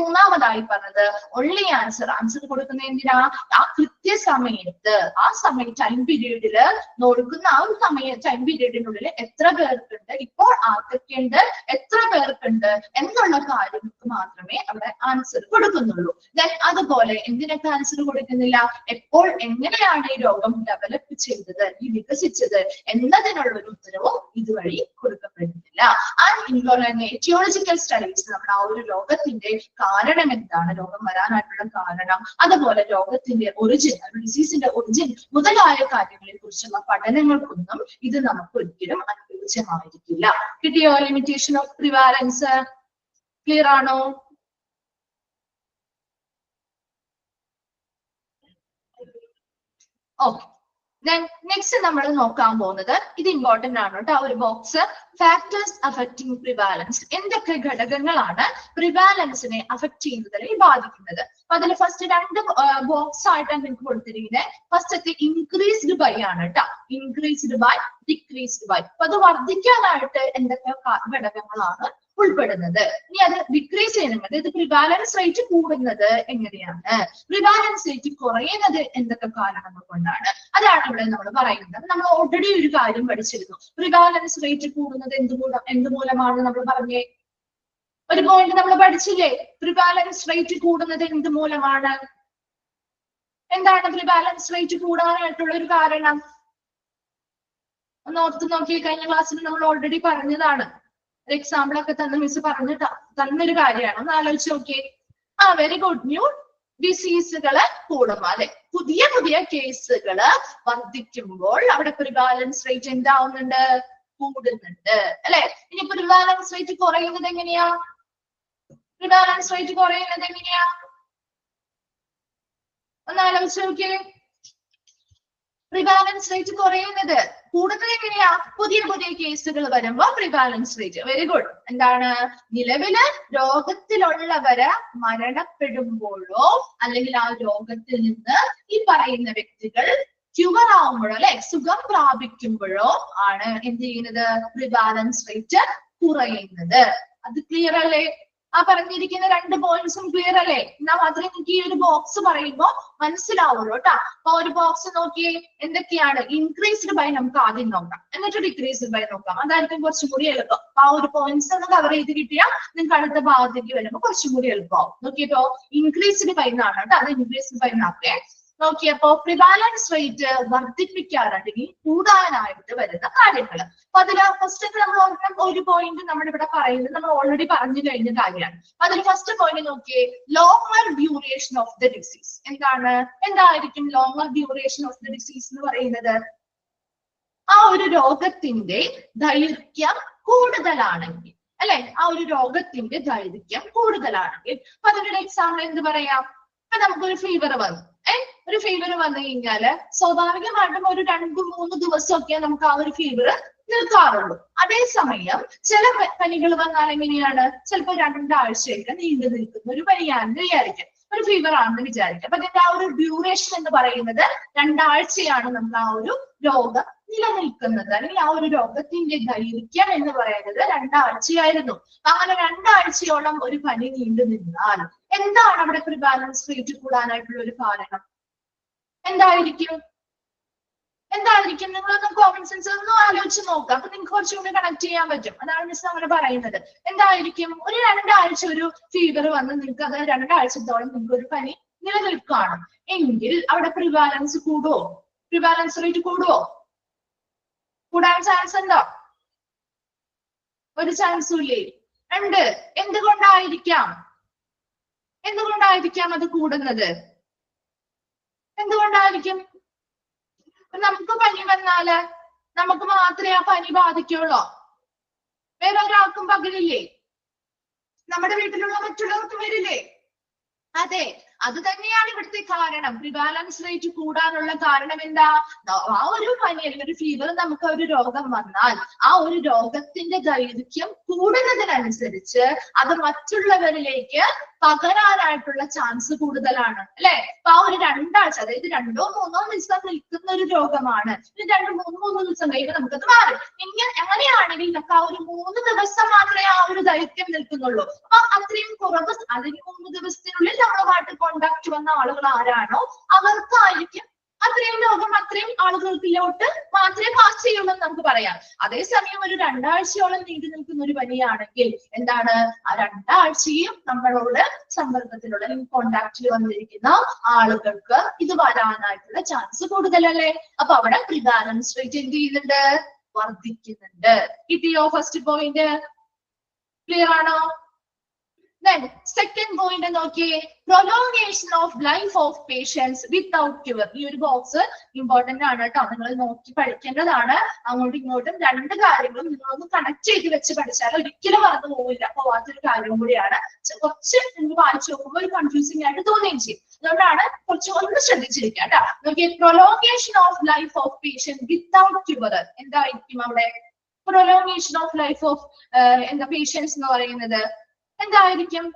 മൂന്നാമതായി പറഞ്ഞത് only ആൻസർ കൊടുക്കുന്ന എന്തിനാ, ആ കൃത്യസമയത്ത് ആ ടൈം പീരീഡില് നോക്കുന്ന ആ ഒരു ടൈം പീരീഡിനുള്ളിൽ എത്ര പേർക്കുണ്ട്, ഇപ്പോൾ ആർക്കൊക്കെയുണ്ട്, എത്ര പേർക്കുണ്ട് എന്നുള്ള കാര്യങ്ങൾക്ക് മാത്രമേ അവിടെ ആൻസർ കൊടുക്കുന്നുള്ളൂ. ദെൻ അതുപോലെ എന്തിനൊക്കെ ആൻസർ കൊടുക്കുന്നില്ല, എപ്പോൾ എങ്ങനെയാണ് ഈ രോഗം ഡെവലപ്പ് ചെയ്തത്, ഈ വികസിച്ചത് എന്നതിനുള്ള ഒരു ഉത്തരവും ഇതുവഴി കൊടുക്കപ്പെടുന്നില്ല. ആൻഡ് എറ്റിയോളജിക്കൽ സ്റ്റഡീസ്, നമ്മുടെ ആ ഒരു രോഗത്തിന്റെ കാരണം എന്താണ്, രോഗം വരാനായിട്ടുള്ള കാരണം, അതുപോലെ രോഗത്തിന്റെ ഒറിജിൻ, ഡിസീസിന്റെ ഒറിജിൻ മുതലായ കാര്യങ്ങളെ കുറിച്ചുള്ള പഠനങ്ങൾക്കൊന്നും ഇത് നമുക്ക് ഒരിക്കലും അനുയോജ്യമായിരിക്കില്ല. കിട്ടിയോ ലിമിറ്റേഷൻ ഓഫ് പ്രിവാലൻസ്? ക്ലിയർ ആണോ? ഓക്കെ. നെക്സ്റ്റ് നമ്മൾ നോക്കാൻ പോകുന്നത്, ഇത് ഇമ്പോർട്ടന്റ് ആണ് കേട്ടോ, ഒരു ബോക്സ്, ഫാക്ടേഴ്സ് അഫക്റ്റിംഗ് പ്രിവാലൻസ്. എന്തൊക്കെ ഘടകങ്ങളാണ് പ്രിവാലൻസിനെ അഫക്ട് ചെയ്യുന്നത് അല്ലെങ്കിൽ ബാധിക്കുന്നത്? അപ്പൊ അതിൽ ഫസ്റ്റ് രണ്ട് ബോക്സ് ആയിട്ടാണ് നിങ്ങൾക്ക് കൊടുത്തിരിക്കുന്നത്. ഫസ്റ്റ് ഇൻക്രീസ്ഡ് ബൈ ആണ് കേട്ടോ, ഇൻക്രീസ്ഡ് ബൈ, ഡിക്രീസ്ഡ് ബൈ. അപ്പൊ അത് വർദ്ധിക്കാനായിട്ട് എന്തൊക്കെ ഘടകങ്ങളാണ് ഉൾപ്പെടുന്നത്? ഇനി അത് ഡിക്രീസ് ചെയ്യുന്നത്, ഇത് പ്രിവാലൻസ് റേറ്റ് കൂടുന്നത് എങ്ങനെയാണ്, പ്രിവാലൻസ് റേറ്റ് കുറയുന്നത് എന്തൊക്കെ കാരണങ്ങൾ കൊണ്ടാണ്, അതാണ് ഇവിടെ നമ്മൾ പറയുന്നത്. നമ്മൾ ഓൾറെഡി ഒരു കാര്യം പഠിച്ചിരുന്നു, പ്രിവാലൻസ് റേറ്റ് കൂടുന്നത് എന്തുമൂലമാണ് നമ്മൾ പറഞ്ഞേ, ഒരു പോയിന്റ് നമ്മൾ പഠിച്ചില്ലേ, പ്രിവാലൻസ് റേറ്റ് കൂടുന്നത് എന്തുമൂലമാണ്, എന്താണ് പ്രിവാലൻസ് റേറ്റ് കൂടാനായിട്ടുള്ള ഒരു കാരണം? ഒന്ന് ഓർത്ത് നോക്കി, കഴിഞ്ഞ ക്ലാസ്സിൽ നമ്മൾ ഓൾറെഡി പറഞ്ഞതാണ്. ഒരു എക്സാമ്പിൾ ഒക്കെ തന്ന മിസ് തന്നൊരു കാര്യമാണ്, ഒന്ന് ആലോചിച്ച് നോക്കിയേ. Very good. ന്യൂ ഡിസീസുകള് കൂടും, അല്ലെ, പുതിയ പുതിയ കേസുകള് വർദ്ധിക്കുമ്പോൾ അവിടെ പ്രിവാലൻസ് റേറ്റ് എന്താവുന്നുണ്ട്, കൂടുന്നുണ്ട്, അല്ലെ. ഇനി പ്രിവാലൻസ് റേറ്റ് കുറയുന്നത് എങ്ങനെയാ, പ്രിവാലൻസ് റേറ്റ് കുറയുന്നത് എങ്ങനെയാ, ഒന്ന് ആലോചിച്ച് നോക്കിയേ. പ്രിവാലൻസ് റേറ്റ് കുറയുന്നത്, കൂടുതൽ എങ്ങനെയാ, പുതിയ പുതിയ കേസുകൾ വരുമ്പോ പ്രിവാലൻസ് റേറ്റ്. Very good. എന്താണ്, നിലവില് രോഗത്തിലുള്ളവര് മരണപ്പെടുമ്പോഴോ അല്ലെങ്കിൽ ആ രോഗത്തിൽ നിന്ന് ഈ പറയുന്ന വ്യക്തികൾ ക്യൂർ ആവുമ്പോഴോ അല്ലെ സുഖം പ്രാപിക്കുമ്പോഴോ ആണ് എന്ത് ചെയ്യുന്നത് പ്രിവാലൻസ് റേറ്റ് കുറയുന്നത്. അത് ക്ലിയർ അല്ലേ? ആ പറഞ്ഞിരിക്കുന്ന രണ്ട് പോയിന്റ്സും ക്ലിയർ അല്ലേ? എന്നാൽ മാത്രമേ നിങ്ങൾക്ക് ഈ ഒരു ബോക്സ് പറയുമ്പോ മനസ്സിലാവുള്ളൂ കേട്ടോ. അപ്പൊ ഒരു ബോക്സ് നോക്കിയേ എന്തൊക്കെയാണ് ഇൻക്രീസ്ഡ് ബൈ നമുക്ക് ആദ്യം നോക്കാം, എന്നിട്ട് ഡിക്രീസ്ഡ് ബൈ നോക്കാം. അതായിരിക്കും കുറച്ചും കൂടി എളുപ്പം. ആ ഒരു പോയിന്റ്സ് ഒന്ന് കവർ ചെയ്ത് കിട്ടിയാൽ നിങ്ങൾക്ക് അടുത്ത ഭാഗത്തേക്ക് വരുമ്പോൾ കുറച്ചും കൂടി എളുപ്പമാവും. നോക്കിയപ്പോ ഇൻക്രീസ്ഡ് ബൈ എന്നാണ് കേട്ടോ, അത് ഇൻക്രീസ്ഡ് ബൈ എന്നാക്കേ. നോക്കിയപ്പോ പ്രിവാലൻസ് റേറ്റ് വർദ്ധിപ്പിക്കാറുണ്ടെങ്കിൽ കൂടാനായിട്ട് വരുന്ന കാര്യങ്ങൾ. അപ്പൊ അതില് ഫസ്റ്റ് നമ്മൾ ഒരു പോയിന്റ് നമ്മുടെ ഇവിടെ പറയുന്നത് നമ്മൾ ഓൾറെഡി പറഞ്ഞു കഴിഞ്ഞ കാര്യമാണ്. അതിൽ ഫസ്റ്റ് പോയിന്റ് നോക്കിയേ, longer duration of the disease. എന്തായിരിക്കും longer duration of the disease എന്ന് പറയുന്നത്? ആ ഒരു രോഗത്തിന്റെ ദൈർഘ്യം കൂടുതലാണെങ്കിൽ അല്ലെ, ആ ഒരു രോഗത്തിന്റെ ദൈർഘ്യം കൂടുതലാണെങ്കിൽ. അപ്പൊ അതിനൊരു എക്സാമ്പിൾ എന്ത് പറയാം? ഇപ്പൊ നമുക്കൊരു ഫീവർ വന്നു, ഒരു ഫീവർ വന്നു കഴിഞ്ഞാല് സ്വാഭാവികമായിട്ടും ഒരു 2-3 ദിവസമൊക്കെ നമുക്ക് ആ ഒരു ഫീവർ നിൽക്കാറുള്ളൂ. അതേസമയം ചില പനികൾ വന്നാൽ എങ്ങനെയാണ്, ചിലപ്പോൾ 2 ആഴ്ചയൊക്കെ നീണ്ടു നിൽക്കുന്ന ഒരു പനിയാണെന്ന് വിചാരിക്കാം, ഒരു ഫീവർ ആണെന്ന് വിചാരിക്കാം. അപ്പൊ അതിന്റെ ആ ഒരു ഡ്യൂറേഷൻ എന്ന് പറയുന്നത് 2 ആഴ്ചയാണ് നമുക്ക് ആ ഒരു രോഗം നിലനിൽക്കുന്നത്, അല്ലെങ്കിൽ ആ ഒരു രോഗത്തിന്റെ ദൈർഘ്യം എന്ന് പറയുന്നത് 2 ആഴ്ചയായിരുന്നു. അങ്ങനെ 2 ആഴ്ചയോളം ഒരു പനി നീണ്ടു നിന്നാൽ എന്താണ് അവിടെ പ്രിവാലൻസ് റേറ്റ് കൂടാനായിട്ടുള്ള ഒരു കാരണം? എന്തായിരിക്കും? നിങ്ങളൊന്ന് കോമൺ സെൻസ് ഒന്ന് ആലോചിച്ച് നോക്കാം. അപ്പൊ നിങ്ങൾക്ക് കുറച്ചുകൂടി കണക്ട് ചെയ്യാൻ പറ്റും. അതാണ് മിസ് അങ്ങനെ പറയുന്നത്. എന്തായിരിക്കും? ഒരു 2 ആഴ്ച ഒരു ഫീവർ വന്ന് നിങ്ങൾക്ക് അത് 2 ആഴ്ചത്തോളം നിങ്ങൾക്ക് ഒരു പനി നിലനിൽക്കുകയാണ് എങ്കിൽ അവിടെ പ്രിവാലൻസ് കൂടുവോ? പ്രിവാലൻസ് റേറ്റ് കൂടുവോ? കൂടാൻ ചാൻസ് ഉണ്ടോ? ഒരു ചാൻസും ഇല്ലേ? ഉണ്ട്. എന്തുകൊണ്ടായിരിക്കാം അത് കൂടുന്നത്? എന്തുകൊണ്ടായിരിക്കും? നമുക്ക് പനി വന്നാല് നമുക്ക് മാത്രമേ ആ പനി ബാധിക്കുള്ളൂ, വേറെ ഒരാൾക്കും പകരില്ലേ? നമ്മുടെ വീട്ടിലുള്ള മറ്റുള്ളവർക്ക് വരില്ലേ? അതെ, അത് തന്നെയാണ് ഇവിടുത്തെ കാരണം. പ്രിവാലൻസ് റേറ്റ് കൂടാനുള്ള കാരണം എന്താ? ആ ഒരു പനി അല്ലെങ്കിൽ ഒരു ഫീവർ നമുക്ക് ഒരു രോഗം വന്നാൽ ആ ഒരു രോഗത്തിന്റെ ദൈർഘ്യം കൂടുന്നതിനനുസരിച്ച് അത് മറ്റുള്ളവരിലേക്ക് പകരാനായിട്ടുള്ള ചാൻസ് കൂടുതലാണ് അല്ലെ. അപ്പൊ ആ ഒരു 2 ആഴ്ച, അതായത് 2-3 ദിവസം നിൽക്കുന്ന ഒരു രോഗമാണ്, 2-3 ദിവസം കഴിയുമ്പോൾ നമുക്കത് മാറും. അങ്ങനെയാണെങ്കിൽ നമുക്ക് ആ ഒരു 3 ദിവസം മാത്രമേ ആ ഒരു ദൈർഘ്യം നിൽക്കുന്നുള്ളൂ. അപ്പൊ അത്രയും കുറവ്, അതിന് 3 ദിവസത്തിനുള്ളിൽ നമ്മളുമായിട്ട് കോണ്ടാക്ട് വന്ന ആളുകൾ ആരാണോ അവർക്കായിരിക്കും അത്രയും രോഗം അത്രയും ആളുകൾക്കിലോട്ട് മാത്രമേ പാസ് ചെയ്യുള്ളൂ എന്ന് നമുക്ക് പറയാം. അതേസമയം ഒരു 2 ആഴ്ചയോളം നീണ്ടു നിൽക്കുന്ന ഒരു പനിയാണെങ്കിൽ എന്താണ്, ആ 2 ആഴ്ചയും നമ്മളോട് സമ്പർക്കത്തിലുള്ള കോണ്ടാക്റ്റിൽ വന്നിരിക്കുന്ന ആളുകൾക്ക് ഇത് വരാനായിട്ടുള്ള ചാൻസ് കൂടുതലല്ലേ. അപ്പൊ അവിടെ പ്രിവാലൻസ് റേറ്റ് എന്ത് ചെയ്യുന്നുണ്ട്? വർദ്ധിക്കുന്നുണ്ട്. കിട്ടിയോ ഫസ്റ്റ് പോയിന്റ്? ക്ലിയർ ആണോ? Then second point നോക്കിയേ, prolongation of life of patients without cure. ഈ ഒരു ബോക്സ് ഇമ്പോർട്ടന്റ് ആണ് കേട്ടോ, നിങ്ങൾ നോക്കി പഠിക്കേണ്ടതാണ്. അങ്ങോട്ടും ഇങ്ങോട്ടും 2 കാര്യങ്ങളും നിങ്ങളൊന്ന് കണക്ട് ചെയ്ത് വെച്ച് പഠിച്ചാൽ ഒരിക്കലും മറന്നു പോവില്ല. പോവാത്തൊരു കാര്യം കൂടിയാണ്. കുറച്ച് നിങ്ങൾ വായിച്ചു നോക്കുമ്പോൾ ഒരു കൺഫ്യൂസിംഗ് ആയിട്ട് തോന്നുകയും ചെയ്യും. അതുകൊണ്ടാണ് കുറച്ച് ഒന്ന് ശ്രദ്ധിച്ചിരിക്കുക കേട്ടോ. നോക്കിയേ, prolongation of life of patient without cure. എന്തായിരിക്കും അവിടെ? prolongation of life of patients എന്ന് പറയുന്നത് എന്തായിരിക്കും?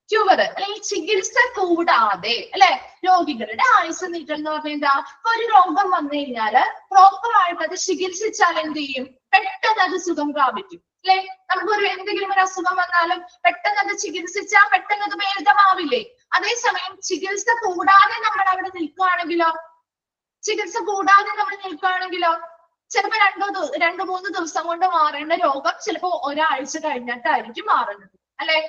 ക്യൂർ അല്ലെങ്കിൽ ചികിത്സ കൂടാതെ അല്ലെ രോഗികളുടെ ആയുസ് നീട്ടൽ എന്ന് പറഞ്ഞാൽ എന്താ? ഇപ്പൊ ഒരു രോഗം വന്നു കഴിഞ്ഞാല് പ്രോപ്പർ ആയിട്ട് അത് ചികിത്സിച്ചാൽ എന്ത് ചെയ്യും? പെട്ടെന്ന് അത് സുഖം പ്രാപിക്കും അല്ലെ. നമുക്കൊരു എന്തെങ്കിലും ഒരു അസുഖം വന്നാലും പെട്ടെന്ന് അത് ചികിത്സിച്ചാൽ പെട്ടെന്ന് അത് ഭേദമാവില്ലേ? അതേസമയം ചികിത്സ കൂടാതെ നമ്മൾ അവിടെ നിൽക്കുകയാണെങ്കിലോ ചിലപ്പോ 2-3 ദിവസം കൊണ്ട് മാറേണ്ട രോഗം ചിലപ്പോ ഒരാഴ്ച കഴിഞ്ഞിട്ടായിരിക്കും മാറുന്നത് അല്ലെ.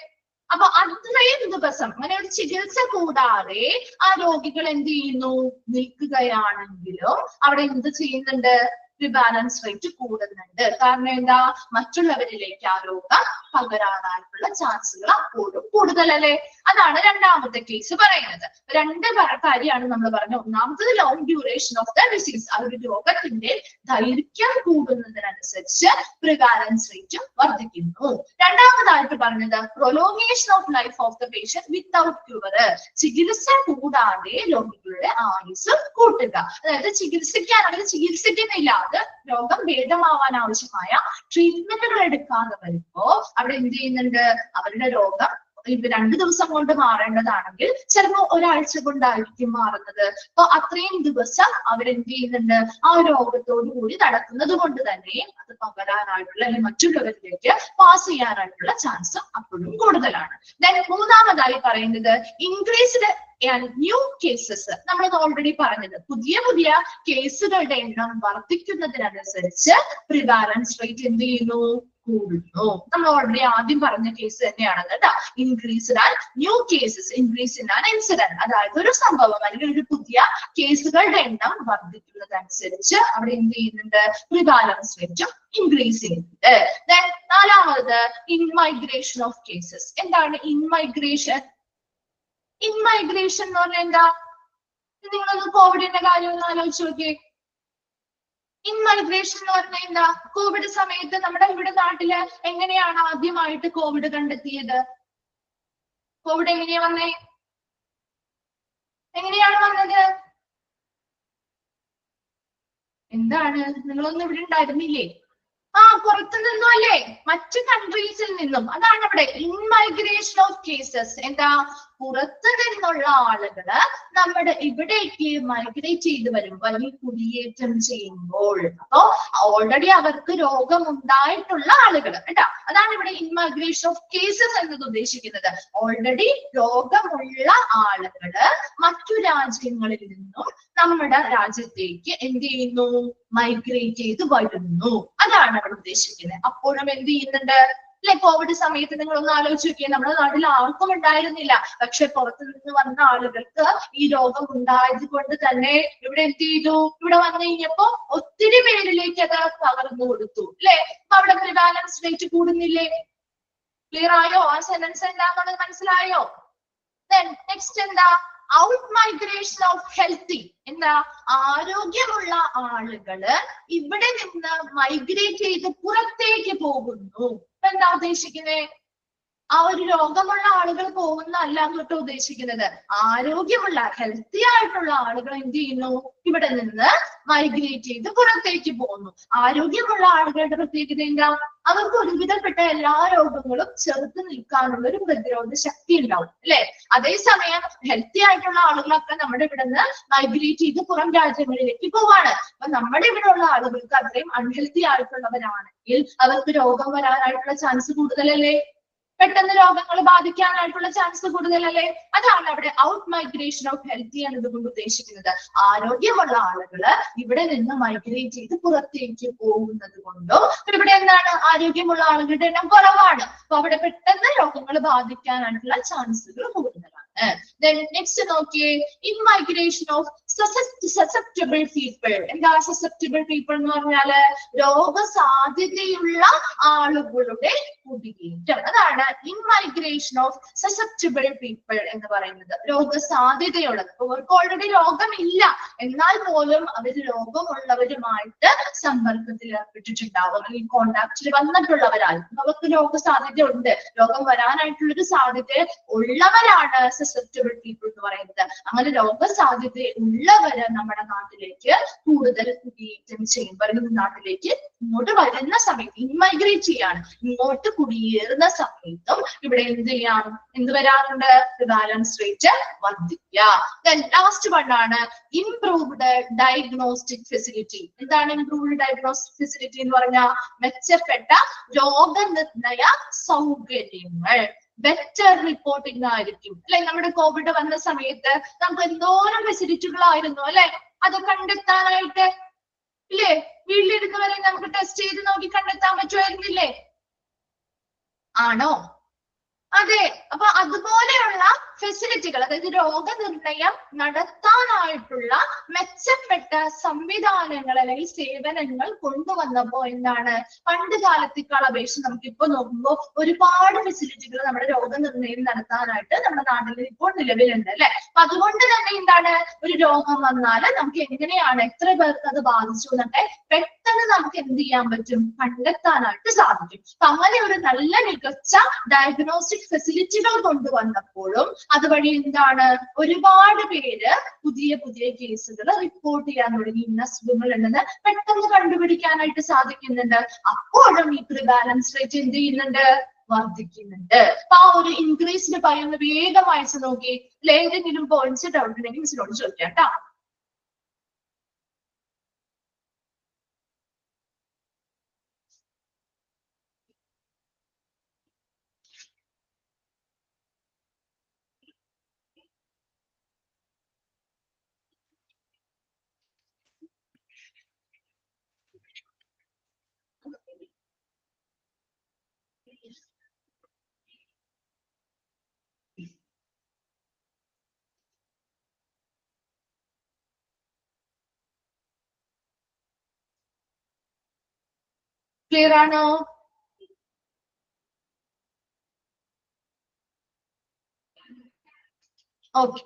അപ്പൊ അത്രയും ദിവസം അങ്ങനെ ഒരു ചികിത്സ കൂടാതെ ആ രോഗികൾ എന്ത് ചെയ്യുന്നു? നിൽക്കുകയാണെങ്കിലും അവിടെ എന്ത് ചെയ്യുന്നുണ്ട്? പ്രിവാലൻസ് റേറ്റ് കൂടുന്നുണ്ട്. കാരണം എന്താ? മറ്റുള്ളവരിലേക്ക് ആ രോഗം പകരാനായിട്ടുള്ള ചാൻസുകൾ അപ്പോഴും കൂടുതലല്ലേ. അതാണ് രണ്ടാമത്തെ കേസ് പറയുന്നത്. 2 കാര്യമാണ് നമ്മൾ പറഞ്ഞത്. ഒന്നാമത്തത് long duration of the disease, ആ ഒരു രോഗത്തിന്റെ ദൈർഘ്യം കൂടുന്നതിനനുസരിച്ച് പ്രിവാലൻസ് റേറ്റും വർദ്ധിക്കുന്നു. രണ്ടാമതായിട്ട് പറഞ്ഞത് prolongation of life of the patient without cure, ചികിത്സ കൂടാതെ രോഗികളുടെ ആയുസ് കൂട്ടുക. അതായത് ചികിത്സിക്കുന്നില്ല, അത് രോഗം ഭേദമാവാൻ ആവശ്യമായ ട്രീറ്റ്മെന്റുകൾ എടുക്കാതെ വരുമ്പോ അവിടെ എന്ത് ചെയ്യുന്നുണ്ട്? അവരുടെ രോഗം ഇപ്പൊ 2 ദിവസം കൊണ്ട് മാറേണ്ടതാണെങ്കിൽ ചിലപ്പോൾ ഒരാഴ്ച കൊണ്ടായിരിക്കും മാറുന്നത്. അപ്പൊ അത്രയും ദിവസം അവരെന്ത് ചെയ്യുന്നുണ്ട്, ആ രോഗത്തോടു കൂടി നടക്കുന്നത് കൊണ്ട് തന്നെ അത് പകരാനായിട്ടുള്ള അല്ലെങ്കിൽ മറ്റുള്ളവരിലേക്ക് പാസ് ചെയ്യാനായിട്ടുള്ള ചാൻസ് അപ്പോഴും കൂടുതലാണ്. ദെൻ മൂന്നാമതായി പറയുന്നത് ഇൻക്രീസ്ഡ് ന്യൂ കേസസ്. നമ്മളത് ഓൾറെഡി പറഞ്ഞത്, പുതിയ പുതിയ കേസുകളുടെ എണ്ണം വർദ്ധിക്കുന്നതിനനുസരിച്ച് പ്രിവാലൻസ് റേറ്റ് എന്ത് ചെയ്യുന്നു, കൂടുന്നു. നമ്മൾ ഓൾറെഡി ആദ്യം പറഞ്ഞ കേസ് തന്നെയാണ് കേട്ടോ. Increased and new cases, increase in and incident. അതായത് ഒരു സംഭവം അല്ലെങ്കിൽ ഒരു പുതിയ കേസുകളുടെ എണ്ണം വർദ്ധിക്കുന്നതനുസരിച്ച് അവിടെ എന്ത് ചെയ്യുന്നുണ്ട്, പ്രിവാലൻസ് റേറ്റും ഇൻക്രീസ് ചെയ്യുന്നുണ്ട്. ദെൻ നാലാമത് ഇൻമൈഗ്രേഷൻ ഓഫ് കേസസ്. എന്താണ് ഇൻമൈഗ്രേഷൻ? ഇൻമൈഗ്രേഷൻ എന്ന് പറഞ്ഞാൽ എന്താ? നിങ്ങളൊന്ന് കോവിഡിന്റെ കാര്യം ഒന്ന് ആലോചിച്ച് നോക്കിയേ. ഇൻമൈഗ്രേഷൻ എന്ന് പറഞ്ഞാൽ എന്താ? കോവിഡ് സമയത്ത് നമ്മുടെ ഇവിടെ നാട്ടില് എങ്ങനെയാണ് ആദ്യമായിട്ട് കോവിഡ് കണ്ടെത്തിയത്? കോവിഡ് എങ്ങനെയാ വന്നേ? എങ്ങനെയാണ് വന്നത്? എന്താണ്, നിങ്ങളൊന്നും ഇവിടെ ഉണ്ടായിരുന്നില്ലേ? പുറത്തു നിന്നും അല്ലേ, മറ്റു കൺട്രീസിൽ നിന്നും. അതാണ് ഇവിടെ ഇൻമൈഗ്രേഷൻ ഓഫ് കേസസ്. എന്താ, പുറത്തു നിന്നുള്ള ആളുകള് നമ്മുടെ ഇവിടേക്ക് മൈഗ്രേറ്റ് ചെയ്ത് വരുമ്പോൾ അല്ലെങ്കിൽ കുടിയേറ്റം ചെയ്യുമ്പോൾ, അപ്പോ ഓൾറെഡി അവർക്ക് രോഗമുണ്ടായിട്ടുള്ള ആളുകൾ കേട്ടോ, അതാണ് ഇവിടെ ഇൻമൈഗ്രേഷൻ ഓഫ് കേസസ് എന്നത് ഉദ്ദേശിക്കുന്നത്. ഓൾറെഡി രോഗമുള്ള ആളുകള് മറ്റു രാജ്യങ്ങളിൽ നിന്നും നമ്മുടെ രാജ്യത്തേക്ക് എന്ത് ചെയ്യുന്നു, മൈഗ്രേറ്റ് ചെയ്ത് വരുന്നു. അതാണ് അവിടെ ഉദ്ദേശിക്കുന്നത്. അപ്പോഴും എന്ത് ചെയ്യുന്നുണ്ട് അല്ലെ, കോവിഡ് സമയത്ത് നിങ്ങളൊന്ന് ആലോചിച്ച് നോക്കിയാൽ നമ്മുടെ നാട്ടിൽ ആർക്കും ഉണ്ടായിരുന്നില്ല. പക്ഷെ പുറത്തു നിന്ന് വന്ന ആളുകൾക്ക് ഈ രോഗം ഉണ്ടായത് കൊണ്ട് തന്നെ ഇവിടെ എന്ത് ചെയ്തു, ഇവിടെ വന്നു കഴിഞ്ഞപ്പോ ഒത്തിരി പേരിലേക്ക് അത് പകർന്നു കൊടുത്തു അല്ലെ. അപ്പൊ അവിടെ പ്രിവാലൻസ് റേറ്റ് കൂടുന്നില്ലേ? ക്ലിയർ ആയോ? ആ സെന്റൻസ് എന്താണെന്നുള്ളത് മനസ്സിലായോ? നെക്സ്റ്റ് എന്താ, ഔട്ട് മൈഗ്രേഷൻ ഓഫ് ഹെൽത്തി. എന്താ, ആരോഗ്യമുള്ള ആളുകള് ഇവിടെ നിന്ന് മൈഗ്രേറ്റ് ചെയ്ത് പുറത്തേക്ക് പോകുന്നു. ഇപ്പൊ എന്താ ഉദ്ദേശിക്കുന്നത്? ആ ഒരു രോഗമുള്ള ആളുകൾ പോകുന്നതല്ല അങ്ങോട്ട് ഉദ്ദേശിക്കുന്നത്. ആരോഗ്യമുള്ള ഹെൽത്തി ആയിട്ടുള്ള ആളുകൾ എന്ത് ചെയ്യുന്നു, ഇവിടെ നിന്ന് മൈഗ്രേറ്റ് ചെയ്ത് പുറത്തേക്ക് പോകുന്നു. ആരോഗ്യമുള്ള ആളുകളുടെ പ്രത്യേകത എന്താ, അവർക്ക് ഒരുവിധപ്പെട്ട എല്ലാ രോഗങ്ങളും ചെറുത്ത് നിൽക്കാനുള്ള ഒരു പ്രതിരോധ ശക്തി ഉണ്ടാവും അല്ലെ. അതേസമയം ഹെൽത്തി ആയിട്ടുള്ള ആളുകളൊക്കെ നമ്മുടെ ഇവിടെ നിന്ന് മൈഗ്രേറ്റ് ചെയ്ത് പുറം രാജ്യങ്ങളിലേക്ക് പോവാണ്. അപ്പൊ നമ്മുടെ ഇവിടെ ഉള്ള ആളുകൾക്ക് അത്രയും അൺഹെൽത്തി ആയിട്ടുള്ളവരാണെങ്കിൽ അവർക്ക് രോഗം വരാനായിട്ടുള്ള ചാൻസ് കൂടുതലല്ലേ, പെട്ടെന്ന് രോഗങ്ങൾ ബാധിക്കാനായിട്ടുള്ള ചാൻസ് കൂടുതലല്ലേ. അതാണ് അവിടെ ഔട്ട് മൈഗ്രേഷൻ ഓഫ് ഹെൽത്തി എന്നതുകൊണ്ട് ഉദ്ദേശിക്കുന്നത്. ആരോഗ്യമുള്ള ആളുകള് ഇവിടെ നിന്ന് മൈഗ്രേറ്റ് ചെയ്ത് പുറത്തേക്ക് പോകുന്നത് കൊണ്ടോ ഇവിടെ എന്താണ്, ആരോഗ്യമുള്ള ആളുകളുടെ എണ്ണം കുറവാണ്. അപ്പൊ അവിടെ പെട്ടെന്ന് രോഗങ്ങൾ ബാധിക്കാനായിട്ടുള്ള ചാൻസുകൾ കൂടുതലാണ്. നെക്സ്റ്റ് നോക്കിയേ, ഇൻമൈഗ്രേഷൻ ഓഫ് സസെപ്റ്റബിൾ പീപ്പിൾ. എന്താ സസെപ്റ്റബിൾ പീപ്പിൾ എന്ന് പറഞ്ഞാല് രോഗസാധ്യതയുള്ള ആളുകളുടെ കുടിയേറ്റം. അതാണ് ഇൻമൈഗ്രേഷൻ ഓഫ് സസെപ്റ്റബിൾ പീപ്പിൾ എന്ന് പറയുന്നത്. രോഗസാധ്യതയുള്ളത്, അവർക്ക് ഓൾറെഡി രോഗമില്ല എന്നാൽ പോലും അവർ രോഗമുള്ളവരുമായിട്ട് സമ്പർക്കത്തിൽ ഏർപ്പെട്ടിട്ടുണ്ടാവും അല്ലെങ്കിൽ കോണ്ടാക്റ്റിൽ വന്നിട്ടുള്ളവരായിരിക്കും. അവർക്ക് രോഗസാധ്യത ഉണ്ട്, രോഗം വരാനായിട്ടുള്ളൊരു സാധ്യത ഉള്ളവരാണ് സസെപ്റ്റബിൾ പീപ്പിൾ എന്ന് പറയുന്നത്. അങ്ങനെ രോഗസാധ്യത ഉള്ളവര് നമ്മുടെ നാട്ടിലേക്ക് കൂടുതൽ കുടിയേറ്റം ചെയ്യുമ്പോൾ നാട്ടിലേക്ക് ഇങ്ങോട്ട് വരുന്ന സമയത്ത് ഇൻമൈഗ്രേറ്റ് ചെയ്യാണ്, ഇങ്ങോട്ട് കുടിയേറുന്ന സമയത്തും ഇവിടെ എന്ത് വരാറുണ്ട്, പ്രിവാലൻസ് റേറ്റ് വർദ്ധിക്കുക. ലാസ്റ്റ് വണ്ണാണ് ഇംപ്രൂവ്ഡ് ഡയഗ്നോസ്റ്റിക് ഫെസിലിറ്റി. എന്താണ് ഇംപ്രൂവ്ഡ് ഡയഗ്നോസ്റ്റിക് ഫെസിലിറ്റി എന്ന് പറഞ്ഞാൽ മെച്ചപ്പെട്ട രോഗനിർണയ സൗകര്യങ്ങൾ. ബെറ്റർ റിപ്പോർട്ടിംഗ് ആയിരിക്കും അല്ലെ. നമ്മുടെ കോവിഡ് വന്ന സമയത്ത് നമുക്ക് എന്തോരം ഫെസിലിറ്റികളായിരുന്നു അല്ലെ, അത് കണ്ടെത്താനായിട്ട് ഇല്ലേ. വീട്ടിലിരുന്നവരെ നമുക്ക് ടെസ്റ്റ് ചെയ്ത് നോക്കി കണ്ടെത്താൻ പറ്റുമായിരുന്നില്ലേ? ആണോ? അതെ. അപ്പൊ അതുപോലെയുള്ള ഫെസിലിറ്റികൾ, അതായത് രോഗനിർണയം നടത്താനായിട്ടുള്ള മെച്ചപ്പെട്ട സംവിധാനങ്ങൾ അല്ലെങ്കിൽ സേവനങ്ങൾ കൊണ്ടുവന്നപ്പോ എന്താണ്, പണ്ട് കാലത്തേക്കാൾ അപേക്ഷിച്ച് നമുക്കിപ്പോ നോക്കുമ്പോൾ ഒരുപാട് ഫെസിലിറ്റികൾ നമ്മുടെ രോഗനിർണയം നടത്താനായിട്ട് നമ്മുടെ നാട്ടിൽ ഇപ്പോൾ നിലവിലുണ്ട് അല്ലെ. അപ്പൊ അതുകൊണ്ട് തന്നെ എന്താണ്, ഒരു രോഗം വന്നാൽ നമുക്ക് എങ്ങനെയാണ്, എത്ര പേർക്ക് അത് ബാധിച്ചു എന്നൊക്കെ പെട്ടെന്ന് നമുക്ക് എന്ത് ചെയ്യാൻ പറ്റും, കണ്ടെത്താനായിട്ട് സാധിക്കും. അപ്പൊ അങ്ങനെ ഒരു നല്ല മികച്ച ഡയഗ്നോസ്റ്റിക് ഫെസിലിറ്റികൾ കൊണ്ടുവന്നപ്പോഴും അതുവഴി എന്താണ്, ഒരുപാട് പേര് പുതിയ പുതിയ കേസുകൾ റിപ്പോർട്ട് ചെയ്യാൻ തുടങ്ങി. ഇന്ന അസുഖങ്ങൾ ഉണ്ടെന്ന് പെട്ടെന്ന് കണ്ടുപിടിക്കാനായിട്ട് സാധിക്കുന്നുണ്ട്. അപ്പോഴും ഈ പ്രിവാലൻസ് റേറ്റ് എന്ത് ചെയ്യുന്നുണ്ട്, വർദ്ധിക്കുന്നുണ്ട്. അപ്പൊ ആ ഒരു ഇൻക്രീസ്ഡ് ബൈ ഒന്ന് വേഗം വായിച്ചു നോക്കി. ഏതെങ്കിലും പോയിന്റ്സ് ഡൗട്ട് ഉണ്ടെങ്കിൽ മിസ്സിനോട് ചോദിക്കാം കേട്ടോ. ക്ലിയർ ആണോ? ഓക്കെ.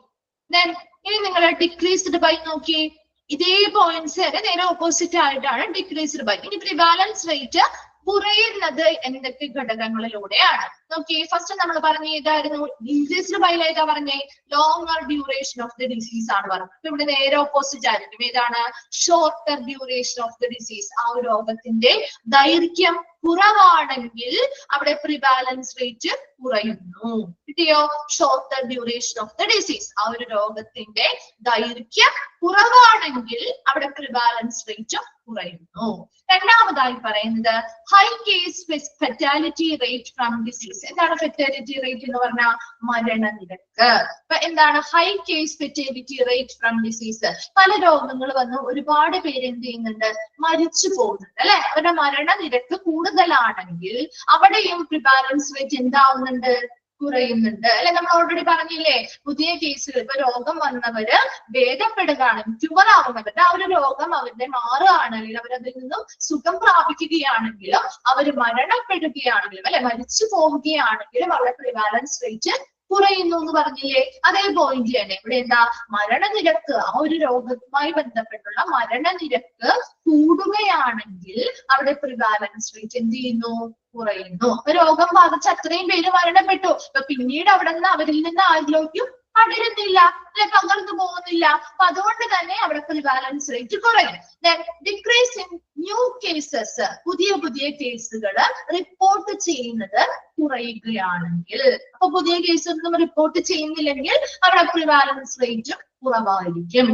ദെൻ ഇനി നിങ്ങൾ ഡിക്രീസ്ഡ് ബൈ നോക്കി. ഇതേ പോയിന്റ്സ് നേരെ ഓപ്പോസിറ്റ് ആയിട്ടാണ് ഡിക്രീസ്ഡ് ബൈ. ഇനി പ്രിവാലൻസ് റേറ്റ് കുറയുന്നത് എന്തൊക്കെ ഘടകങ്ങളിലൂടെയാണ് നോക്കി. ഫസ്റ്റ് നമ്മൾ പറഞ്ഞ ഏതായിരുന്നു? ഇൻക്രീസ്ഡ് ബൈ ഏതാ പറഞ്ഞേ? Longer duration of the disease ആണ് പറഞ്ഞത്. ഇവിടെ നേരെ ഓപ്പോസിറ്റ് ആയിരിക്കും. ഏതാണ്? Shorter duration of the disease. ആ ഒരു രോഗത്തിന്റെ ദൈർഘ്യം കുറവാണെങ്കിൽ അവിടെ പ്രിവാലൻസ് റേറ്റ് കുറയുന്നു. കിട്ടിയോ? Shorter duration of the disease. ആ ഒരു രോഗത്തിന്റെ ദൈർഘ്യം കുറവാണെങ്കിൽ അവിടെ പ്രിവാലൻസ് റേറ്റ് കുറയുന്നു. രണ്ടാമതായി പറയുന്നത് high case fatality rate from disease. എന്താണ് ഫെറ്റാലിറ്റി റേറ്റ് എന്ന് പറഞ്ഞാൽ? മരണനിരക്ക്. അപ്പൊ എന്താണ് high case fatality rate from disease? പല രോഗങ്ങൾ വന്ന് ഒരുപാട് പേര് എന്ത് ചെയ്യുന്നുണ്ട്? മരിച്ചു പോകുന്നുണ്ട് അല്ലെ? അവരുടെ മരണനിരക്ക് കൂടുതലാണെങ്കിൽ അവിടെയും പ്രിവാലൻസ് റേറ്റ് എന്താവുന്നുണ്ട്? കുറയുന്നുണ്ട് അല്ലെ? നമ്മൾ ഓൾറെഡി പറഞ്ഞില്ലേ, പുതിയ കേസുകൾ ഇപ്പൊ രോഗം വന്നവര് ഭേദപ്പെടുകയാണ്, ക്യൂർ ആവുന്നവരുടെ ആ ഒരു രോഗം അവരുടെ മാറുകയാണെങ്കിലും അവരതിൽ നിന്നും സുഖം പ്രാപിക്കുകയാണെങ്കിലും അവർ മരണപ്പെടുകയാണെങ്കിലും അല്ലെ മരിച്ചു പോവുകയാണെങ്കിലും അവരുടെ പ്രിവാലൻസ് റേറ്റ് കുറയുന്നു എന്ന് പറഞ്ഞില്ലേ? അതേ പോയിന്റ് തന്നെ ഇവിടെ എന്താ? മരണനിരക്ക്, ആ ഒരു രോഗവുമായി ബന്ധപ്പെട്ടുള്ള മരണനിരക്ക് കൂടുകയാണെങ്കിൽ അവിടെ പ്രിവാലൻസ് റേറ്റ് എന്ത് ചെയ്യുന്നു? കുറയുന്നു. അപ്പൊ രോഗം ബാധിച്ച് അത്രയും പേര് മരണപ്പെട്ടു. അപ്പൊ പിന്നീട് അവിടെ നിന്ന് അവരിൽ നിന്ന് ആരോഗ്യം പടരുന്നില്ല അല്ലെ, പകർന്നു പോകുന്നില്ല. അപ്പൊ അതുകൊണ്ട് തന്നെ അവിടെ പ്രിവാലൻസ് റേറ്റ് കുറയും. ഡിക്രീസ് ഇൻ ന്യൂ കേസസ്, പുതിയ പുതിയ കേസുകൾ റിപ്പോർട്ട് ചെയ്യുന്നത് കുറയുകയാണെങ്കിൽ, അപ്പൊ പുതിയ കേസ് ഒന്നും റിപ്പോർട്ട് ചെയ്യുന്നില്ലെങ്കിൽ അവിടെ പ്രിവാലൻസ് റേറ്റ് കുറവായിരിക്കും.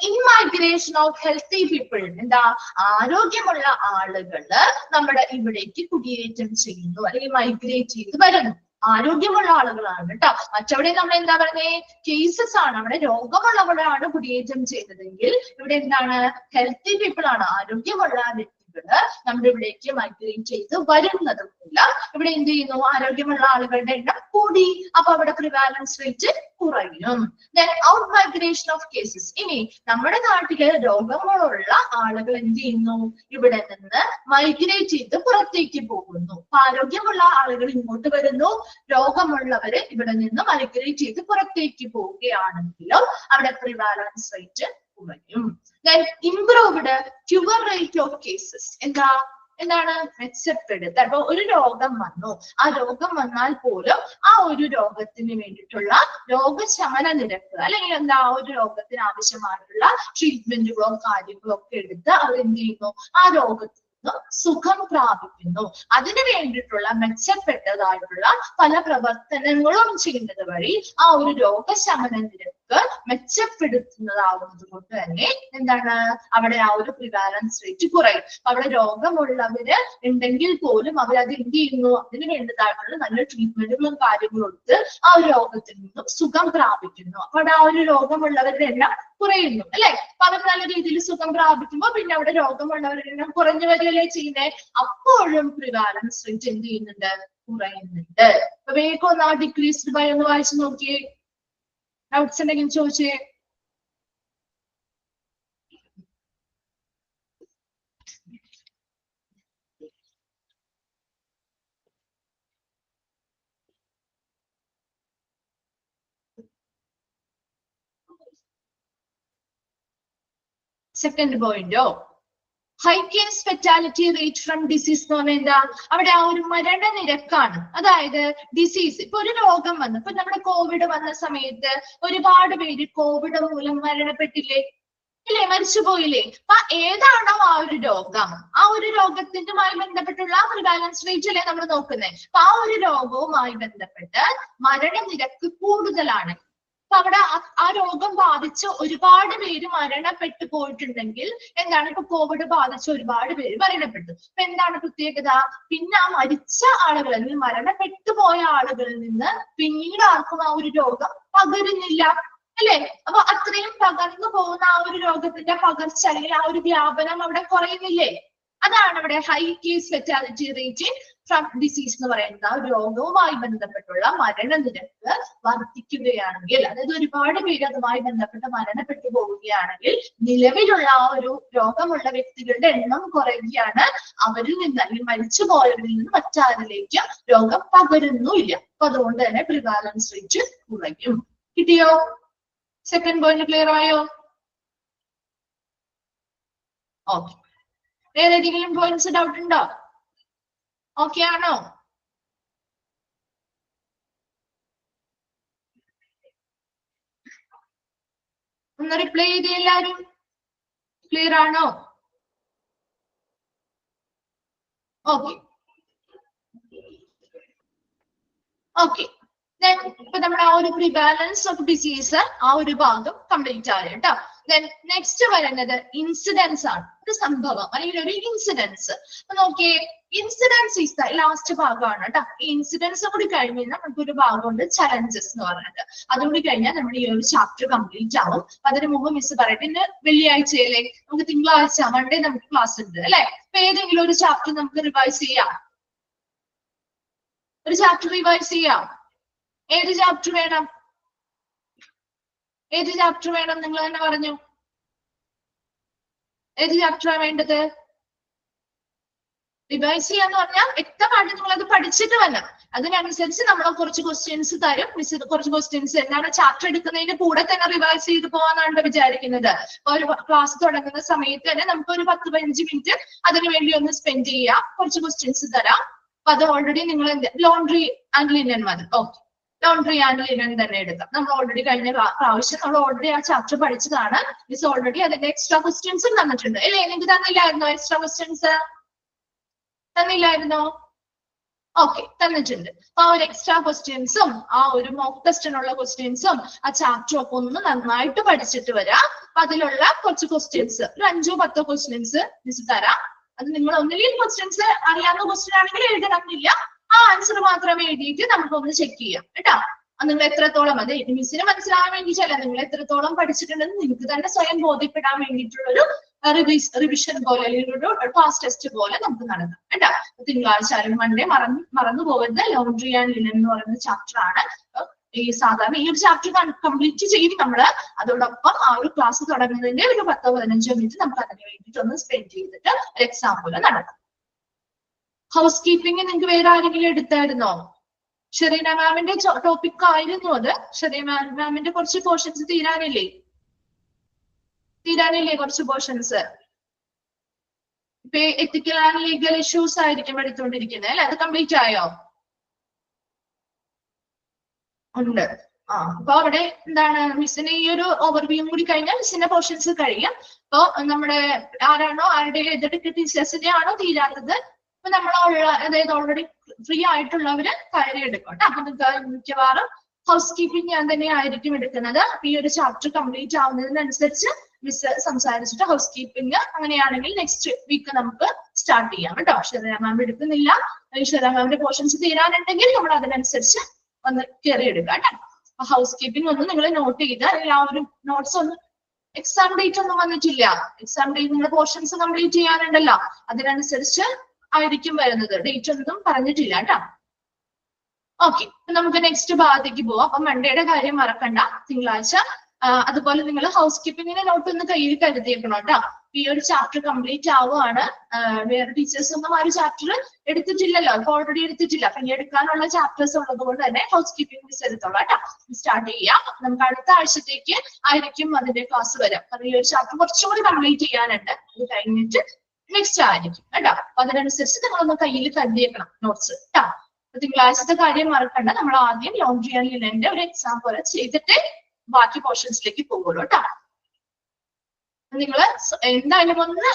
ഇൻമൈഗ്രേഷൻ ഓഫ് ഹെൽത്തി പീപ്പിൾ, എന്താ? ആരോഗ്യമുള്ള ആളുകള് നമ്മുടെ ഇവിടേക്ക് കുടിയേറ്റം ചെയ്യുന്നു അല്ലെങ്കിൽ മൈഗ്രേറ്റ് ചെയ്ത് വരുന്നു. ആരോഗ്യമുള്ള ആളുകളാണ് കേട്ടോ. മറ്റവിടെ നമ്മൾ എന്താ പറഞ്ഞേ? കേസസ് ആണ്. അവിടെ രോഗമുള്ളവരാണ് കുടിയേറ്റം ചെയ്തതെങ്കിൽ ഇവിടെ എന്താണ്? ഹെൽത്തി പീപ്പിൾ ആണ്, ആരോഗ്യമുള്ള വ്യക്തികള് നമ്മുടെ ഇവിടേക്ക് മൈഗ്രേറ്റ് ചെയ്ത് വരുന്നത് മൂലം ഇവിടെ എന്ത് ചെയ്യുന്നു? ആരോഗ്യമുള്ള ആളുകളുടെ എണ്ണം കൂടി. അപ്പൊ അവിടെ പ്രിവാലൻസ് റേറ്റ് കുറയും. Out migration of cases. ഇനി നമ്മുടെ നാട്ടില് രോഗങ്ങളുള്ള ആളുകൾ എന്ത് ചെയ്യുന്നു? ഇവിടെ നിന്ന് മൈഗ്രേറ്റ് ചെയ്ത് പുറത്തേക്ക് പോകുന്നു. ആരോഗ്യമുള്ള ആളുകൾ ഇങ്ങോട്ട് വരുന്നു, രോഗമുള്ളവര് ഇവിടെ നിന്ന് മൈഗ്രേറ്റ് ചെയ്ത് പുറത്തേക്ക് പോവുകയാണെങ്കിലും അവിടെ പ്രിവാലൻസ് റേറ്റ് കുറയും. Improved cure rate of cases. എന്താണ്? മെച്ചപ്പെടുത്തുക. അപ്പൊ ഒരു രോഗം വന്നു, ആ രോഗം വന്നാൽ പോലും ആ ഒരു രോഗത്തിന് വേണ്ടിയിട്ടുള്ള രോഗശമന നിരക്ക് അല്ലെങ്കിൽ എന്താ ആ ഒരു രോഗത്തിന് ആവശ്യമായിട്ടുള്ള ട്രീറ്റ്മെന്റുകളോ കാര്യങ്ങളോ ഒക്കെ എടുത്ത് അവർ എന്ത് ചെയ്യുന്നു? ആ രോഗത്തിൽ സുഖം പ്രാപിക്കുന്നു. അതിനു വേണ്ടിയിട്ടുള്ള മെച്ചപ്പെട്ടതായിട്ടുള്ള പല പ്രവർത്തനങ്ങളും ചെയ്യുന്നത് വഴി ആ ഒരു രോഗശമന നിരക്ക് മെച്ചപ്പെടുത്തുന്നതാകുന്നത് കൊണ്ട് തന്നെ എന്താണ്? അവിടെ ആ ഒരു പ്രിവാലൻസ് റേറ്റ് കുറയും. അവിടെ രോഗമുള്ളവര് ഉണ്ടെങ്കിൽ പോലും അവരത് എന്ത് ചെയ്യുന്നു? അതിന് വേണ്ടതായിട്ടുള്ള നല്ല ട്രീറ്റ്മെന്റുകളും കാര്യങ്ങളും എടുത്ത് ആ ഒരു രോഗത്തിൽ നിന്നും സുഖം പ്രാപിക്കുന്നു. അവിടെ ആ ഒരു രോഗമുള്ളവരുടെ എണ്ണം കുറയുന്നു അല്ലെ? അപ്പൊ അവർ നല്ല രീതിയിൽ സുഖം പ്രാപിക്കുമ്പോൾ പിന്നെ അവിടെ രോഗമുള്ളവരുടെ എണ്ണം കുറഞ്ഞു വരികയല്ലേ ചെയ്യുന്നേ? അപ്പോഴും പ്രിവാലൻസ് റേറ്റ് എന്ത് ചെയ്യുന്നുണ്ട്? കുറയുന്നുണ്ട്. അപ്പൊ വേഗം ഒന്ന് ആ ഡിക്രീസ്ഡ് ബൈ ഒന്ന് വായിച്ചു നോക്കിയേ. ഡൗട്ട്സ് ഉണ്ടെങ്കിൽ ചോദിച്ചേ. സെക്കൻഡ് പോയിന്റോ? High case fatality rate from disease എന്ന് പറഞ്ഞാൽ എന്താ? അവിടെ ആ ഒരു മരണനിരക്കാണ്. അതായത് ഡിസീസ്, ഇപ്പൊ ഒരു രോഗം വന്നു, ഇപ്പൊ നമ്മുടെ കോവിഡ് വന്ന സമയത്ത് ഒരുപാട് പേര് കോവിഡ് മൂലം മരണപ്പെട്ടില്ലേ? ഇല്ലേ, മരിച്ചുപോയില്ലേ? അപ്പൊ ഏതാണോ ആ ഒരു രോഗം, ആ ഒരു രോഗത്തിന്റെമായി ബന്ധപ്പെട്ടുള്ള പ്രിവാലൻസ് റേറ്റ് അല്ലേ നമ്മൾ നോക്കുന്നത്. അപ്പൊ ആ ഒരു രോഗവുമായി ബന്ധപ്പെട്ട് മരണനിരക്ക് കൂടുതലാണ്. അപ്പൊ അവിടെ ആ രോഗം ബാധിച്ച് ഒരുപാട് പേര് മരണപ്പെട്ടു പോയിട്ടുണ്ടെങ്കിൽ എന്താണ്, ഇപ്പൊ കോവിഡ് ബാധിച്ച് ഒരുപാട് പേര് മരണപ്പെട്ടു. അപ്പൊ എന്താണ് പ്രത്യേകത? പിന്നെ ആ മരിച്ച ആളുകളിൽ നിന്ന്, മരണപ്പെട്ടു പോയ ആളുകളിൽ നിന്ന് പിന്നീട് ആർക്കും ആ ഒരു രോഗം പകരുന്നില്ല, അല്ലെ? അപ്പൊ അത്രയും പകർന്നു പോകുന്ന ആ ഒരു രോഗത്തിന്റെ പകർച്ച അല്ലെങ്കിൽ ആ ഒരു വ്യാപനം അവിടെ കുറയുന്നില്ലേ? അതാണ് ഇവിടെ high case fatality rate from disease എന്ന് പറയുന്നത്. ആ രോഗവുമായി ബന്ധപ്പെട്ടുള്ള മരണനിരക്ക് വർദ്ധിക്കുകയാണെങ്കിൽ, അതായത് ഒരുപാട് പേര് അതുമായി ബന്ധപ്പെട്ട് മരണപ്പെട്ടു പോവുകയാണെങ്കിൽ നിലവിലുള്ള ആ ഒരു രോഗമുള്ള വ്യക്തികളുടെ എണ്ണം കുറയുകയാണ്. അവരിൽ നിന്ന് അല്ലെങ്കിൽ മരിച്ചു പോയവരിൽ നിന്ന് മറ്റാരിലേക്ക് രോഗം പകരുന്നുമില്ല. അപ്പൊ അതുകൊണ്ട് തന്നെ പ്രിവാലൻസ് റേറ്റ് കുറയും. കിട്ടിയോ? സെക്കൻഡ് പോയിന്റ് ക്ലിയർ ആയോ? ഓക്കെ. വേറെ ഏതെങ്കിലും പോയിന്റ്സ് ഡൗട്ട് ഉണ്ടോ? ഓക്കെ ആണോ? ഒന്ന് റിപ്ലൈ ചെയ്തേ എല്ലാരും. ക്ലിയർ ആണോ? Okay okay. ഇപ്പൊ നമ്മുടെ ആ ഒരു പ്രിവാലൻസ് ഓഫ് ഡിസീസ് ആ ഒരു ഭാഗം കംപ്ലീറ്റ് ആയി കേട്ടോ. നെക്സ്റ്റ് വരുന്നത് ഇൻസിഡൻസ് ആണ്. ഒരു സംഭവം അല്ലെങ്കിൽ ഒരു ഇൻസിഡൻസ്. അപ്പൊ നോക്കിയേ, ഇൻസിഡൻസ് ഈസ് ദ ലാസ്റ്റ് ഭാഗമാണ് കേട്ടോ. ഈ ഇൻസിഡൻസ് കൂടി കഴിഞ്ഞാൽ നമുക്കൊരു ഭാഗമുണ്ട് ചലഞ്ചസ് എന്ന് പറഞ്ഞിട്ട്. അതുകൂടി കഴിഞ്ഞാൽ നമ്മുടെ ഈ ഒരു ചാപ്റ്റർ കംപ്ലീറ്റ് ആവും. അതിന് മുമ്പ് മിസ് പറയട്ടെ, ഇന്ന് വെള്ളിയാഴ്ചയിലെ നമുക്ക് തിങ്കളാഴ്ച മൺഡേ നമുക്ക് ക്ലാസ് ഉണ്ട് അല്ലെ? അപ്പൊ ഏതെങ്കിലും ഒരു ചാപ്റ്റർ നമുക്ക് റിവൈസ് ചെയ്യാം. ഒരു ചാപ്റ്റർ റിവൈസ് ചെയ്യാം. ഏത് ചാപ്റ്റർ വേണം? ഏത് ചാപ്റ്റർ വേണം? നിങ്ങൾ തന്നെ പറഞ്ഞു. ഏത് ചാപ്റ്ററാണ് വേണ്ടത്? റിവൈസ് ചെയ്യാന്ന് പറഞ്ഞാൽ വ്യക്തമായിട്ട് നിങ്ങൾ അത് പഠിച്ചിട്ട് വരണം. അതിനനുസരിച്ച് നമ്മൾ കുറച്ച് ക്വസ്റ്റ്യൻസ് തരും. മിസ് കുറച്ച് ക്വസ്റ്റ്യൻസ് എന്താണ് ചാപ്റ്റർ എടുക്കുന്നതിന് കൂടെ തന്നെ റിവൈസ് ചെയ്ത് പോകാന്നാണ് വിചാരിക്കുന്നത്. ഒരു ക്ലാസ് തുടങ്ങുന്ന സമയത്ത് തന്നെ നമുക്ക് ഒരു 10-15 മിനിറ്റ് അതിനു വേണ്ടി ഒന്ന് സ്പെൻഡ് ചെയ്യാം. കുറച്ച് ക്വസ്റ്റ്യൻസ് തരാം. അപ്പൊ അത് ഓൾറെഡി നിങ്ങൾ ലോണ്ട്രി ആൻഡ് ലിനൻ മതി. ഓക്കെ, ലോണ്ട്രി ആൻഡ് ലിനൻ തന്നെ എടുക്കാം. നമ്മൾ ഓൾറെഡി കഴിഞ്ഞ പ്രാവശ്യം നമ്മൾ ഓൾറെഡി ആ ചാപ്റ്റർ പഠിച്ചതാണ്. മിസ് ഓൾറെഡി അതിന്റെ എക്സ്ട്രാ ക്വസ്റ്റ്യൻസും തന്നിട്ടുണ്ട് അല്ലേ? എനിക്ക് തന്നില്ലായിരുന്നോ എക്സ്ട്രാ ക്വസ്റ്റ്യൻസ്? തന്നില്ലായിരുന്നോ? ഓക്കെ, തന്നിട്ടുണ്ട്. അപ്പൊ ആ ഒരു എക്സ്ട്രാ ക്വസ്റ്റ്യൻസും ആ ഒരു മോക്ക് ടെസ്റ്റിനുള്ള ക്വസ്റ്റ്യൻസും ആ ചാപ്റ്റർ ഒക്കെ ഒന്ന് നന്നായിട്ട് പഠിച്ചിട്ട് വരാം. അപ്പൊ അതിലുള്ള കുറച്ച് ക്വസ്റ്റ്യൻസ്, ഒരു 5-10 ക്വസ്റ്റ്യൻസ് മിസ് തരാം. അത് നിങ്ങൾ ഒന്നിലെയും ക്വസ്റ്റ്യൻസ് അറിയാവുന്ന ക്വസ്റ്റ്യൻ ആണെങ്കിൽ എഴുതണമെന്നില്ല. ആ ആൻസർ മാത്രമേ എഴുതിയിട്ട് നമുക്കൊന്ന് ചെക്ക് ചെയ്യാം കേട്ടോ. നിങ്ങൾ എത്രത്തോളം, അത് മിസ്സിന് മനസ്സിലാവാൻ വേണ്ടിയിട്ടല്ല, നിങ്ങൾ എത്രത്തോളം പഠിച്ചിട്ടുണ്ടെന്ന് നിങ്ങൾക്ക് തന്നെ സ്വയം ബോധ്യപ്പെടാൻ വേണ്ടിയിട്ടുള്ളൊരു റിവിഷൻ പോലെ അല്ലെങ്കിൽ ഒരു ക്ലാസ് ടെസ്റ്റ് പോലെ നമുക്ക് നടത്താം കേട്ടോ. തിങ്കളാഴ്ച ആരും മൺഡേ മറന്നു പോകരുത്. ലോണ്ട്രി ആൻഡ് ലിനൻ എന്ന് പറയുന്ന ചാപ്റ്റർ ആണ്. ഈ സാധാരണ ഈ ഒരു ചാപ്റ്റർ കംപ്ലീറ്റ് ചെയ്യും നമ്മള്. അതോടൊപ്പം ആ ഒരു ക്ലാസ് തുടങ്ങുന്നതിന്റെ ഒരു 10-15 മിനിറ്റ് നമുക്ക് അതിന് വേണ്ടിയിട്ട് ഒന്ന് സ്പെൻഡ് ചെയ്തിട്ട് ഒരു എക്സാം പോലെ നടത്താം. ഹൗസ് കീപ്പിംഗ് നിങ്ങൾക്ക് വേറെ ആരെങ്കിലും എടുത്തായിരുന്നോ? ഷെറീന മാമിന്റെ ടോപ്പിക് ആയിരുന്നു അത്. ഷെറീന മാമിന്റെ കുറച്ച് പോർഷൻസ് തീരാനില്ലേ കുറച്ച് പോർഷൻസ്? ഇപ്പൊ എത്തിക്കൽ ആൻഡ് ലീഗൽ ഇഷ്യൂസ് ആയിരിക്കും എടുത്തുകൊണ്ടിരിക്കുന്നത് അല്ലെ? അത് കംപ്ലീറ്റ് ആയോ? ഉണ്ട്. അപ്പൊ അവിടെ എന്താണ്, മിസ്സിന് ഈ ഒരു ഓവർവ്യൂ കൂടി കഴിഞ്ഞാൽ മിസ്സിന്റെ പോർഷൻസ് കഴിയും. അപ്പൊ നമ്മുടെ ആരാണോ ആരുടെ ഏതൊക്കെ ടീച്ചേഴ്സിന്റെ ആണോ തീരാത്തത്, ഇപ്പൊ നമ്മളുള്ള അതായത് ഓൾറെഡി ഫ്രീ ആയിട്ടുള്ളവര് കയറി എടുക്കും കേട്ടോ. അപ്പൊ മിക്കവാറും ഹൗസ് കീപ്പിംഗ് ഞാൻ തന്നെ ആയിരിക്കും എടുക്കുന്നത്. അപ്പൊ ഈ ഒരു ചാപ്റ്റർ കംപ്ലീറ്റ് ആവുന്നതിനനുസരിച്ച് മിസ് സംസാരിച്ചിട്ട് ഹൗസ് കീപ്പിംഗ് അങ്ങനെയാണെങ്കിൽ നെക്സ്റ്റ് വീക്ക് നമുക്ക് സ്റ്റാർട്ട് ചെയ്യാം കേട്ടോ. ഷെറീന മാം എടുക്കുന്നില്ല. ഷെറീന മാമിന്റെ പോർഷൻസ് തീരാനുണ്ടെങ്കിൽ നമ്മൾ അതിനനുസരിച്ച് ഒന്ന് കയറി എടുക്കാം കേട്ടോ. ഹൗസ് കീപ്പിംഗ് ഒന്ന് നിങ്ങൾ നോട്ട് ചെയ്ത് അല്ലെങ്കിൽ ആ ഒരു നോട്ട്സ് ഒന്ന്, എക്സാം ഡേറ്റ് ഒന്നും വന്നിട്ടില്ല. എക്സാം ഡേറ്റ് നിങ്ങളുടെ പോർഷൻസ് കംപ്ലീറ്റ് ചെയ്യാനുണ്ടല്ലോ, അതിനനുസരിച്ച് ആയിരിക്കും വരുന്നത്. ഡേറ്റ് ഒന്നും പറഞ്ഞിട്ടില്ല കേട്ടോ. ഓക്കെ, നമുക്ക് നെക്സ്റ്റ് ഭാഗത്തേക്ക് പോവാം. അപ്പൊ മൺഡേയുടെ കാര്യം മറക്കണ്ട. തിങ്കളാഴ്ച അതുപോലെ നിങ്ങൾ ഹൗസ് കീപ്പിങ്ങിന്റെ നോട്ട് ഒന്ന് കയ്യിൽ കരുതിയേക്കണം കേട്ടോ. ഈ ഒരു ചാപ്റ്റർ കംപ്ലീറ്റ് ആവുകയാണ്. വേറെ ടീച്ചേഴ്സ് ഒന്നും ആ ഒരു ചാപ്റ്റർ എടുത്തിട്ടില്ലല്ലോ, ഇപ്പൊ ഓൾറെഡി എടുത്തിട്ടില്ല. അപ്പൊ ഇനി എടുക്കാനുള്ള ചാപ്റ്റേഴ്സ് ഉള്ളത് കൊണ്ട് തന്നെ ഹൗസ് കീപ്പിംഗ് മിസ് എടുത്തോളാം കേട്ടോ. സ്റ്റാർട്ട് ചെയ്യാം. നമുക്ക് അടുത്ത ആഴ്ചത്തേക്ക് ആയിരിക്കും അതിന്റെ ക്ലാസ് വരാം. കാരണം ഈ ഒരു ചാപ്റ്റർ കുറച്ചുകൂടി കംപ്ലീറ്റ് ചെയ്യാനുണ്ട്. അത് കഴിഞ്ഞിട്ട് നെക്സ്റ്റ് ആയിരിക്കും കേട്ടോ. അപ്പൊ അതിനനുസരിച്ച് നിങ്ങളൊന്ന് കയ്യിൽ കരുതിയേക്കണം നോട്ട്സ് കേട്ടോ. തിങ്കളാഴ്ചത്തെ കാര്യം മറക്കണ്ട. നമ്മൾ ആദ്യം ലോണ്ട്രി ആൻഡ് ലിനന്റെ ഒരു എക്സാം പോലെ ചെയ്തിട്ട് ബാക്കി പോർഷൻസിലേക്ക് പോകുള്ളൂ കേട്ടോ. നിങ്ങൾ എന്തായാലും ഒന്ന്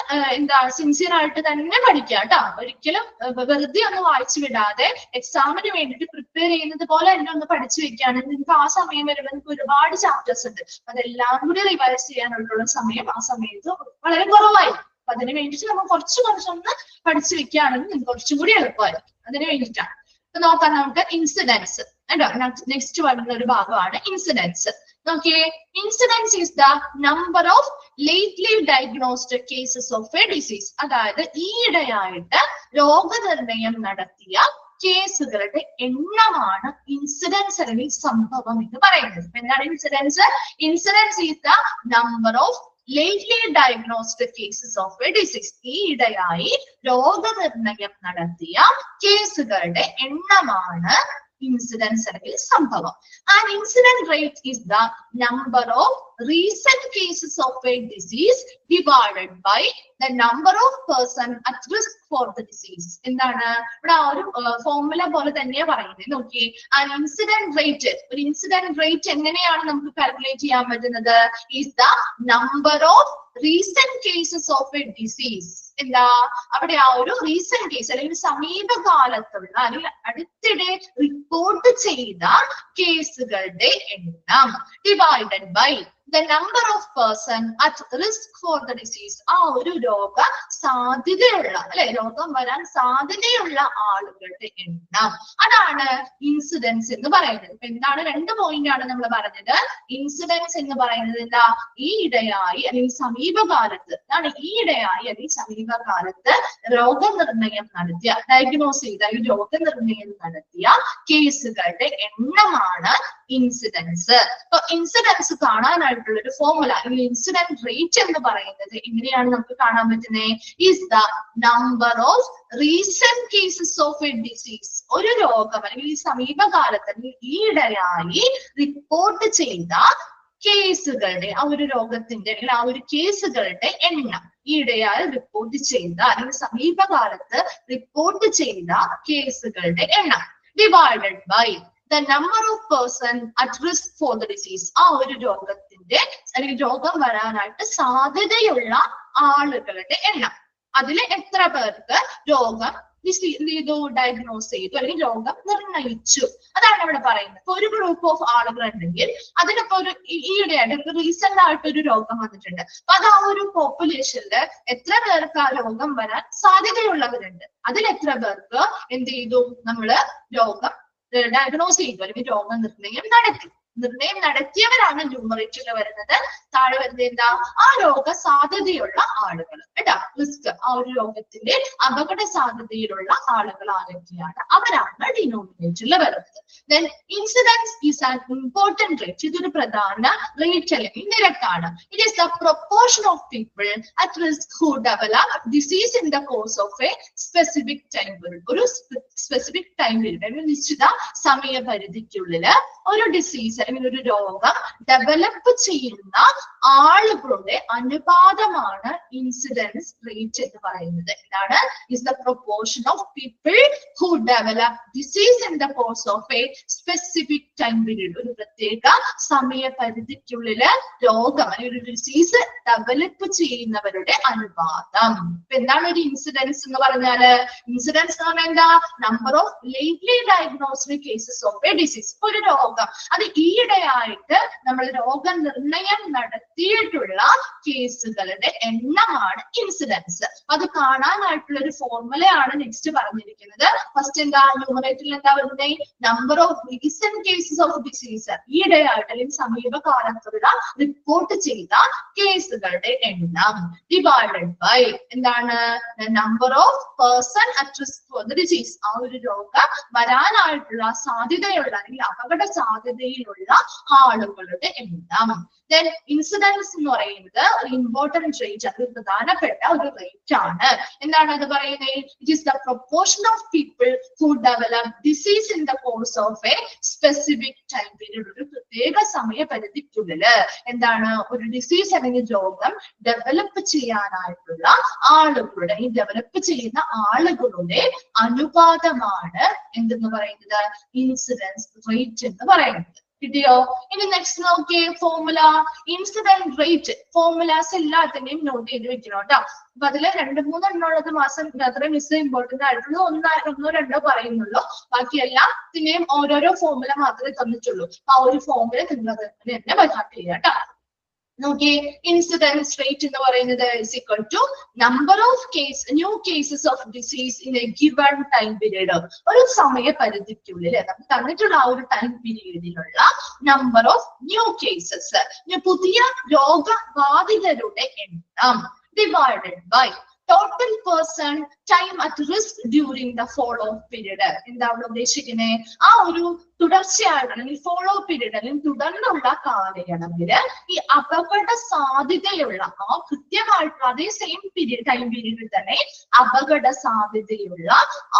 സിൻസിയർ ആയിട്ട് തന്നെ പഠിക്കുക കേട്ടോ. ഒരിക്കലും വെറുതെ ഒന്ന് വായിച്ചു വിടാതെ എക്സാമിന് വേണ്ടിയിട്ട് പ്രിപ്പയർ ചെയ്യുന്നത് പോലെ തന്നെ ഒന്ന് പഠിച്ചു വെക്കുകയാണെങ്കിൽ നിങ്ങൾക്ക് ആ സമയം വരുമ്പോൾ നിങ്ങൾക്ക് ഒരുപാട് ചാപ്റ്റേഴ്സ് ഉണ്ട്. അതെല്ലാം കൂടി റിവൈസ് ചെയ്യാനുള്ള സമയം ആ സമയത്ത് വളരെ കുറവായിരിക്കും. അപ്പൊ അതിന് വേണ്ടിയിട്ട് നമ്മൾ കുറച്ചൊന്ന് പഠിച്ചു വെക്കുകയാണെങ്കിൽ നിങ്ങൾക്ക് കുറച്ചും കൂടി എളുപ്പമായിരിക്കും. അതിന് വേണ്ടിയിട്ടാണ്. അപ്പൊ നോക്കാം നമുക്ക് ഇൻസിഡൻസ് കേട്ടോ. നെക്സ്റ്റ് വരുന്ന ഒരു ഭാഗമാണ് ഇൻസിഡൻസ്. നോക്കിയേ, incidents is the number of lately diagnosed cases of A disease. അതായത് ഈയിടെയായിട്ട് രോഗനിർണയം നടത്തിയ കേസുകളുടെ എണ്ണമാണ് ഇൻസിഡൻസ് അല്ലെങ്കിൽ സംഭവം എന്ന് പറയുന്നത്. എന്താണ് incidence? Incidence is the number of lately diagnosed cases of a disease. ഈയിടെയായി രോഗനിർണയം നടത്തിയ കേസുകളുടെ എണ്ണമാണ് ഇൻസിഡൻസ് അല്ലെങ്കിൽ സംഭവം. An incident rate is the number of recent cases of a disease divided by the number of person at risk for the disease. എന്താണ് ഇവിടെ ആ ഒരു ഫോർമുല പോലെ തന്നെയാ പറയുന്നത്. നോക്കിയേ, an incident rate, ഒരു ഇൻസിഡന്റ് റേറ്റ് എങ്ങനെയാണ് നമുക്ക് കാൽക്കുലേറ്റ് ചെയ്യാൻ പറ്റുന്നത്? is the number of recent cases of a disease. എന്താ അവിടെ ആ ഒരു റീസെന്റ് കേസ് അല്ലെങ്കിൽ സമീപകാലത്തുള്ള അല്ലെങ്കിൽ അടുത്തിടെ റിപ്പോർട്ട് ചെയ്ത കേസുകളുടെ എണ്ണം divided by the number of person at risk for the disease. ആ ഒരു രോഗ സാധ്യതയുള്ള അല്ലെ രോഗം വരാൻ സാധ്യതയുള്ള ആളുകളുടെ എണ്ണം. അതാണ് ഇൻസിഡൻസ് എന്ന് പറയുന്നത്. ഇപ്പൊ എന്താണ് രണ്ട് പോയിന്റ് ആണ് നമ്മൾ പറഞ്ഞത്. ഇൻസിഡൻസ് എന്ന് പറയുന്നത് എന്താ? ഈയിടെയായി അല്ലെങ്കിൽ സമീപകാലത്ത്, അതാണ് ഈയിടെയായി അല്ലെങ്കിൽ സമീപകാലത്ത് രോഗനിർണയം നടത്തിയ ഡയഗ്നോസ് ചെയ്ത രോഗനിർണയം നടത്തിയ കേസുകളുടെ എണ്ണമാണ് ഇൻസിഡൻസ്. അപ്പൊ ഇൻസിഡൻസ് കാണാനായിട്ടുള്ള ഒരു ഫോർമുല അല്ലെങ്കിൽ ഇൻസിഡന്റ് റേറ്റ് എന്ന് പറയുന്നത് എങ്ങനെയാണ് നമുക്ക് കാണാൻ പറ്റുന്നത്? Is the number of recent cases of A disease. ഒരു രോഗം അല്ലെങ്കിൽ ഈ സമീപകാലത്ത് അല്ലെങ്കിൽ ഈയിടെയായി റിപ്പോർട്ട് ചെയ്ത കേസുകളുടെ ആ ഒരു രോഗത്തിന്റെ അല്ലെങ്കിൽ ആ ഒരു കേസുകളുടെ എണ്ണം, ഈയിടെയായി റിപ്പോർട്ട് ചെയ്ത അല്ലെങ്കിൽ സമീപകാലത്ത് റിപ്പോർട്ട് ചെയ്ത കേസുകളുടെ എണ്ണം divided by the number of person at risk for the disease. ആ ഒരു രോഗത്തിന്റെ അല്ലെങ്കിൽ രോഗം വരാനായിട്ട് സാധ്യതയുള്ള ആളുകളുടെ എണ്ണം. അതിൽ എത്ര പേർക്ക് രോഗം ഡയഗ്നോസ് ചെയ്തു അല്ലെങ്കിൽ രോഗം നിർണയിച്ചു, അതാണ് ഇവിടെ പറയുന്നത്. ഇപ്പൊ ഒരു ഗ്രൂപ്പ് ഓഫ് ആളുകൾ ഉണ്ടെങ്കിൽ അതിനിപ്പോ ഒരു ഈയിടെയായിട്ട് റീസെന്റ് ആയിട്ട് ഒരു രോഗം വന്നിട്ടുണ്ട്. അപ്പൊ അത് ആ ഒരു പോപ്പുലേഷനിൽ എത്ര പേർക്ക് ആ രോഗം വരാൻ സാധ്യതയുള്ളവരുണ്ട്, അതിൽ എത്ര പേർക്ക് എന്ത് ചെയ്തു നമ്മള് രോഗം ഡയഗ്നോസ് ചെയ്തു അല്ലെങ്കിൽ രോഗനിർണയം നടത്തി. നിർണയം നടത്തിയവരാണ് ന്യൂമറേറ്ററിൽ വരുന്നത്. താഴെ വരുന്നത് എന്താ? ആ രോഗ സാധ്യതയുള്ള ആളുകൾ കേട്ടോ. റിസ്ക്, ആ ഒരു രോഗത്തിന്റെ അപകട സാധ്യതയിലുള്ള ആളുകൾ ആരൊക്കെയാണ്, അവരാണ് ഡിനോമിനേറ്ററിൽ വരുന്നത്. Then incidence is an important rate. ഇതൊരു പ്രധാന റേറ്റ് അല്ലെങ്കിൽ നിരക്കാണ്. It is the proportion of people at risk who develop disease in the course of a specific time period. ഒരു സ്പെസിഫിക് ടൈം പീരീഡ്, ഒരു നിശ്ചിത സമയപരിധിക്കുള്ളിൽ ഒരു ഡിസീസ് അല്ലെങ്കിൽ ഒരു രോഗം ഡെവലപ്പ് ചെയ്യുന്ന ആളുകളുടെ അനുപാതമാണ് ഇൻസിഡൻസ് റേറ്റ് എന്ന് പറയുന്നത്. എന്താണ്? is the proportion of people who develop disease in the course of a specific time period. ഒരു പ്രത്യേക സമയപരിധിക്കുള്ളില് രോഗം അല്ലെങ്കിൽ ഒരു ഡിസീസ് ഡെവലപ്പ് ചെയ്യുന്നവരുടെ അനുപാതം. എന്താണ് ഒരു ഇൻസിഡൻസ് എന്ന് പറഞ്ഞാല്? ഇൻസിഡൻസ് എന്ന് പറഞ്ഞാൽ എന്താ? Number of lately diagnosed cases of A disease. ഒരു രോഗം അത് ഈയിടെയായിട്ട് നമ്മൾ രോഗനിർണയം നടത്തിയിട്ടുള്ള കേസുകളുടെ എണ്ണമാണ് ഇൻസിഡൻസ്. അത് കാണാനായിട്ടുള്ള ഒരു ഫോർമുലയാണ് നെക്സ്റ്റ് പറഞ്ഞിരിക്കുന്നത്. ഫസ്റ്റ് എന്താ? ന്യൂമറേറ്ററിൽ എന്താ വരുന്നത്? Number of recent cases of disease, ഈയിടെയായിട്ട് അല്ലെങ്കിൽ സമീപകാലത്തുള്ള റിപ്പോർട്ട് ചെയ്ത കേസുകളുടെ എണ്ണം ഡിവൈഡഡ് ബൈ എന്താണ്? Number of person at risk for the disease. ആ ഒരു രോഗം വരാനായിട്ടുള്ള സാധ്യതയുള്ള അല്ലെങ്കിൽ അപകട സാധ്യതയിലുള്ള ആളുകളുടെ എണ്ണം. Then ഇൻസിഡൻസ് എന്ന് പറയുന്നത് ഒരു ഇമ്പോർട്ടന്റ് റേറ്റ്, അത് പ്രധാനപ്പെട്ട ഒരു റേറ്റ് ആണ്. എന്താണ് അത് പറയുന്നത്? It is the proportion of people who develop disease in the course of A specific time period. ഒരു പ്രത്യേക സമയപരിധിക്കുള്ളില് എന്താണ് ഒരു ഡിസീസ് അല്ലെങ്കിൽ രോഗം ഡെവലപ്പ് ചെയ്യാനായിട്ടുള്ള ആളുകളുടെ ഈ ഡെവലപ്പ് ചെയ്യുന്ന ആളുകളുടെ അനുപാതമാണ് എന്തെന്ന് പറയുന്നത്? ഇൻസിഡൻസ് റേറ്റ് എന്ന് പറയുന്നത്. കിട്ടിയോ? ഇനി നെക്സ്റ്റ് നോക്കിയേ, ഫോർമുല ഇൻസിഡന്റ് റേറ്റ്. ഫോർമുലാസ് എല്ലാത്തിന്റെയും നോട്ട് ചെയ്ത് വെക്കണം കേട്ടോ. അപ്പൊ അതില് 2-3 എണ്ണമുള്ളത് മാസം അത്ര മിസ് ഇമ്പോർട്ടന്റ് ആയിട്ടുള്ളൂ. ഒന്നോ രണ്ടോ പറയുന്നുള്ളൂ. ബാക്കി എല്ലാത്തിന്റെയും ഓരോരോ ഫോർമുല മാത്രമേ തന്നിട്ടുള്ളൂ. ആ ഒരു ഫോർമുല നിങ്ങൾ തന്നെ ബൈഹാർട്ട് ചെയ്യുക കേട്ടോ. നോക്കിയേ, ഇൻസിഡൻസ് റേറ്റ് എന്ന് പറയുന്നത് is equal to number of new cases of disease in a given time period. ഒരു സമയപരിധിക്കുള്ളിൽ നമുക്ക് തന്നിട്ടുള്ള ആ ഒരു ടൈം പീരീഡിലുള്ള നമ്പർ ഓഫ് ന്യൂ കേസസ്, പുതിയ രോഗബാധിതരുടെ എണ്ണം divided by total person time at risk during the follow period. എന്താണ് ഉദ്ദേശിക്കുന്നത്? ആ ഒരു തുടർച്ചയായിട്ട് അല്ലെങ്കിൽ ഫോളോ പീരീഡ് അല്ലെങ്കിൽ തുടർന്നുള്ള കാലയളവില് ഈ അപകട സാധ്യതയുള്ള ആ കൃത്യമായിട്ടുള്ള അതേ സെയിം പീരീഡ് ടൈം പീരീഡിൽ തന്നെ അപകട സാധ്യതയുള്ള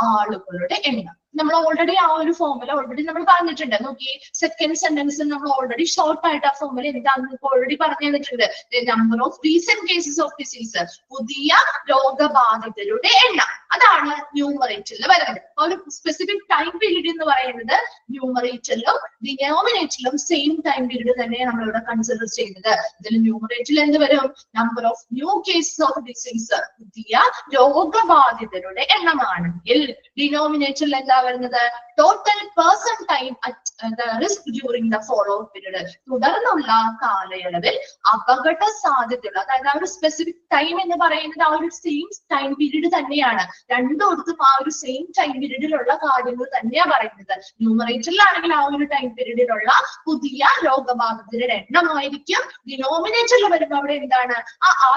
ആളുകളുടെ എണ്ണം. നമ്മൾ ഓൾറെഡി ആ ഒരു ഫോർമുല ഓൾറെഡി നമ്മൾ പറഞ്ഞിട്ടുണ്ട്. നോക്കി, സെക്കൻഡ് സെന്റൻസിൽ നമ്മൾ ഓൾറെഡി ഷോർട്ട് ആയിട്ട് ആ ഫോർമുല എന്താണെന്ന് ഓൾറെഡി പറഞ്ഞു തന്നിട്ടുണ്ട്. Number of recent cases of disease, പുതിയ രോഗബാധിതരുടെ എണ്ണം, അതാണ് ന്യൂമറേറ്ററിൽ വരുന്നത്. ഒരു സ്പെസിഫിക് ടൈം പീരീഡ് എന്ന് പറയുന്നത് ന്യൂമറേറ്ററിലും ഡിനോമിനേറ്ററിലും സെയിം ടൈം പീരീഡ് തന്നെയാണ് നമ്മളിവിടെ കൺസിഡർ ചെയ്യുന്നത്. ഇതിൽ ന്യൂമറേറ്ററിൽ എന്ത് വരും? Number of new cases of disease, പുതിയ രോഗബാധിതരുടെ എണ്ണമാണെങ്കിൽ ഡിനോമിനേറ്ററിൽ എന്താ വരുന്നത്? Total person time at risk during the follow period, തുടർന്നുള്ള കാലയളവിൽ അപകട സാധ്യതയുള്ള, അതായത് ആ ഒരു സ്പെസിഫിക് ടൈം എന്ന് പറയുന്നത് ആ ഒരു സെയിം ടൈം പീരീഡ് തന്നെയാണ്. രണ്ടോടത്തും ആ ഒരു സെയിം ടൈം പീരീഡിലുള്ള കാര്യങ്ങൾ തന്നെയാണ് പറയുന്നത്. ന്യൂമറേറ്ററിലാണെങ്കിൽ ആ ഒരു ടൈം പീരീഡിലുള്ള പുതിയ രോഗബാധിതരുടെ എണ്ണമായിരിക്കും. ഡിനോമിനേറ്ററിൽ വരുമ്പോൾ അവിടെ എന്താണ്? ആ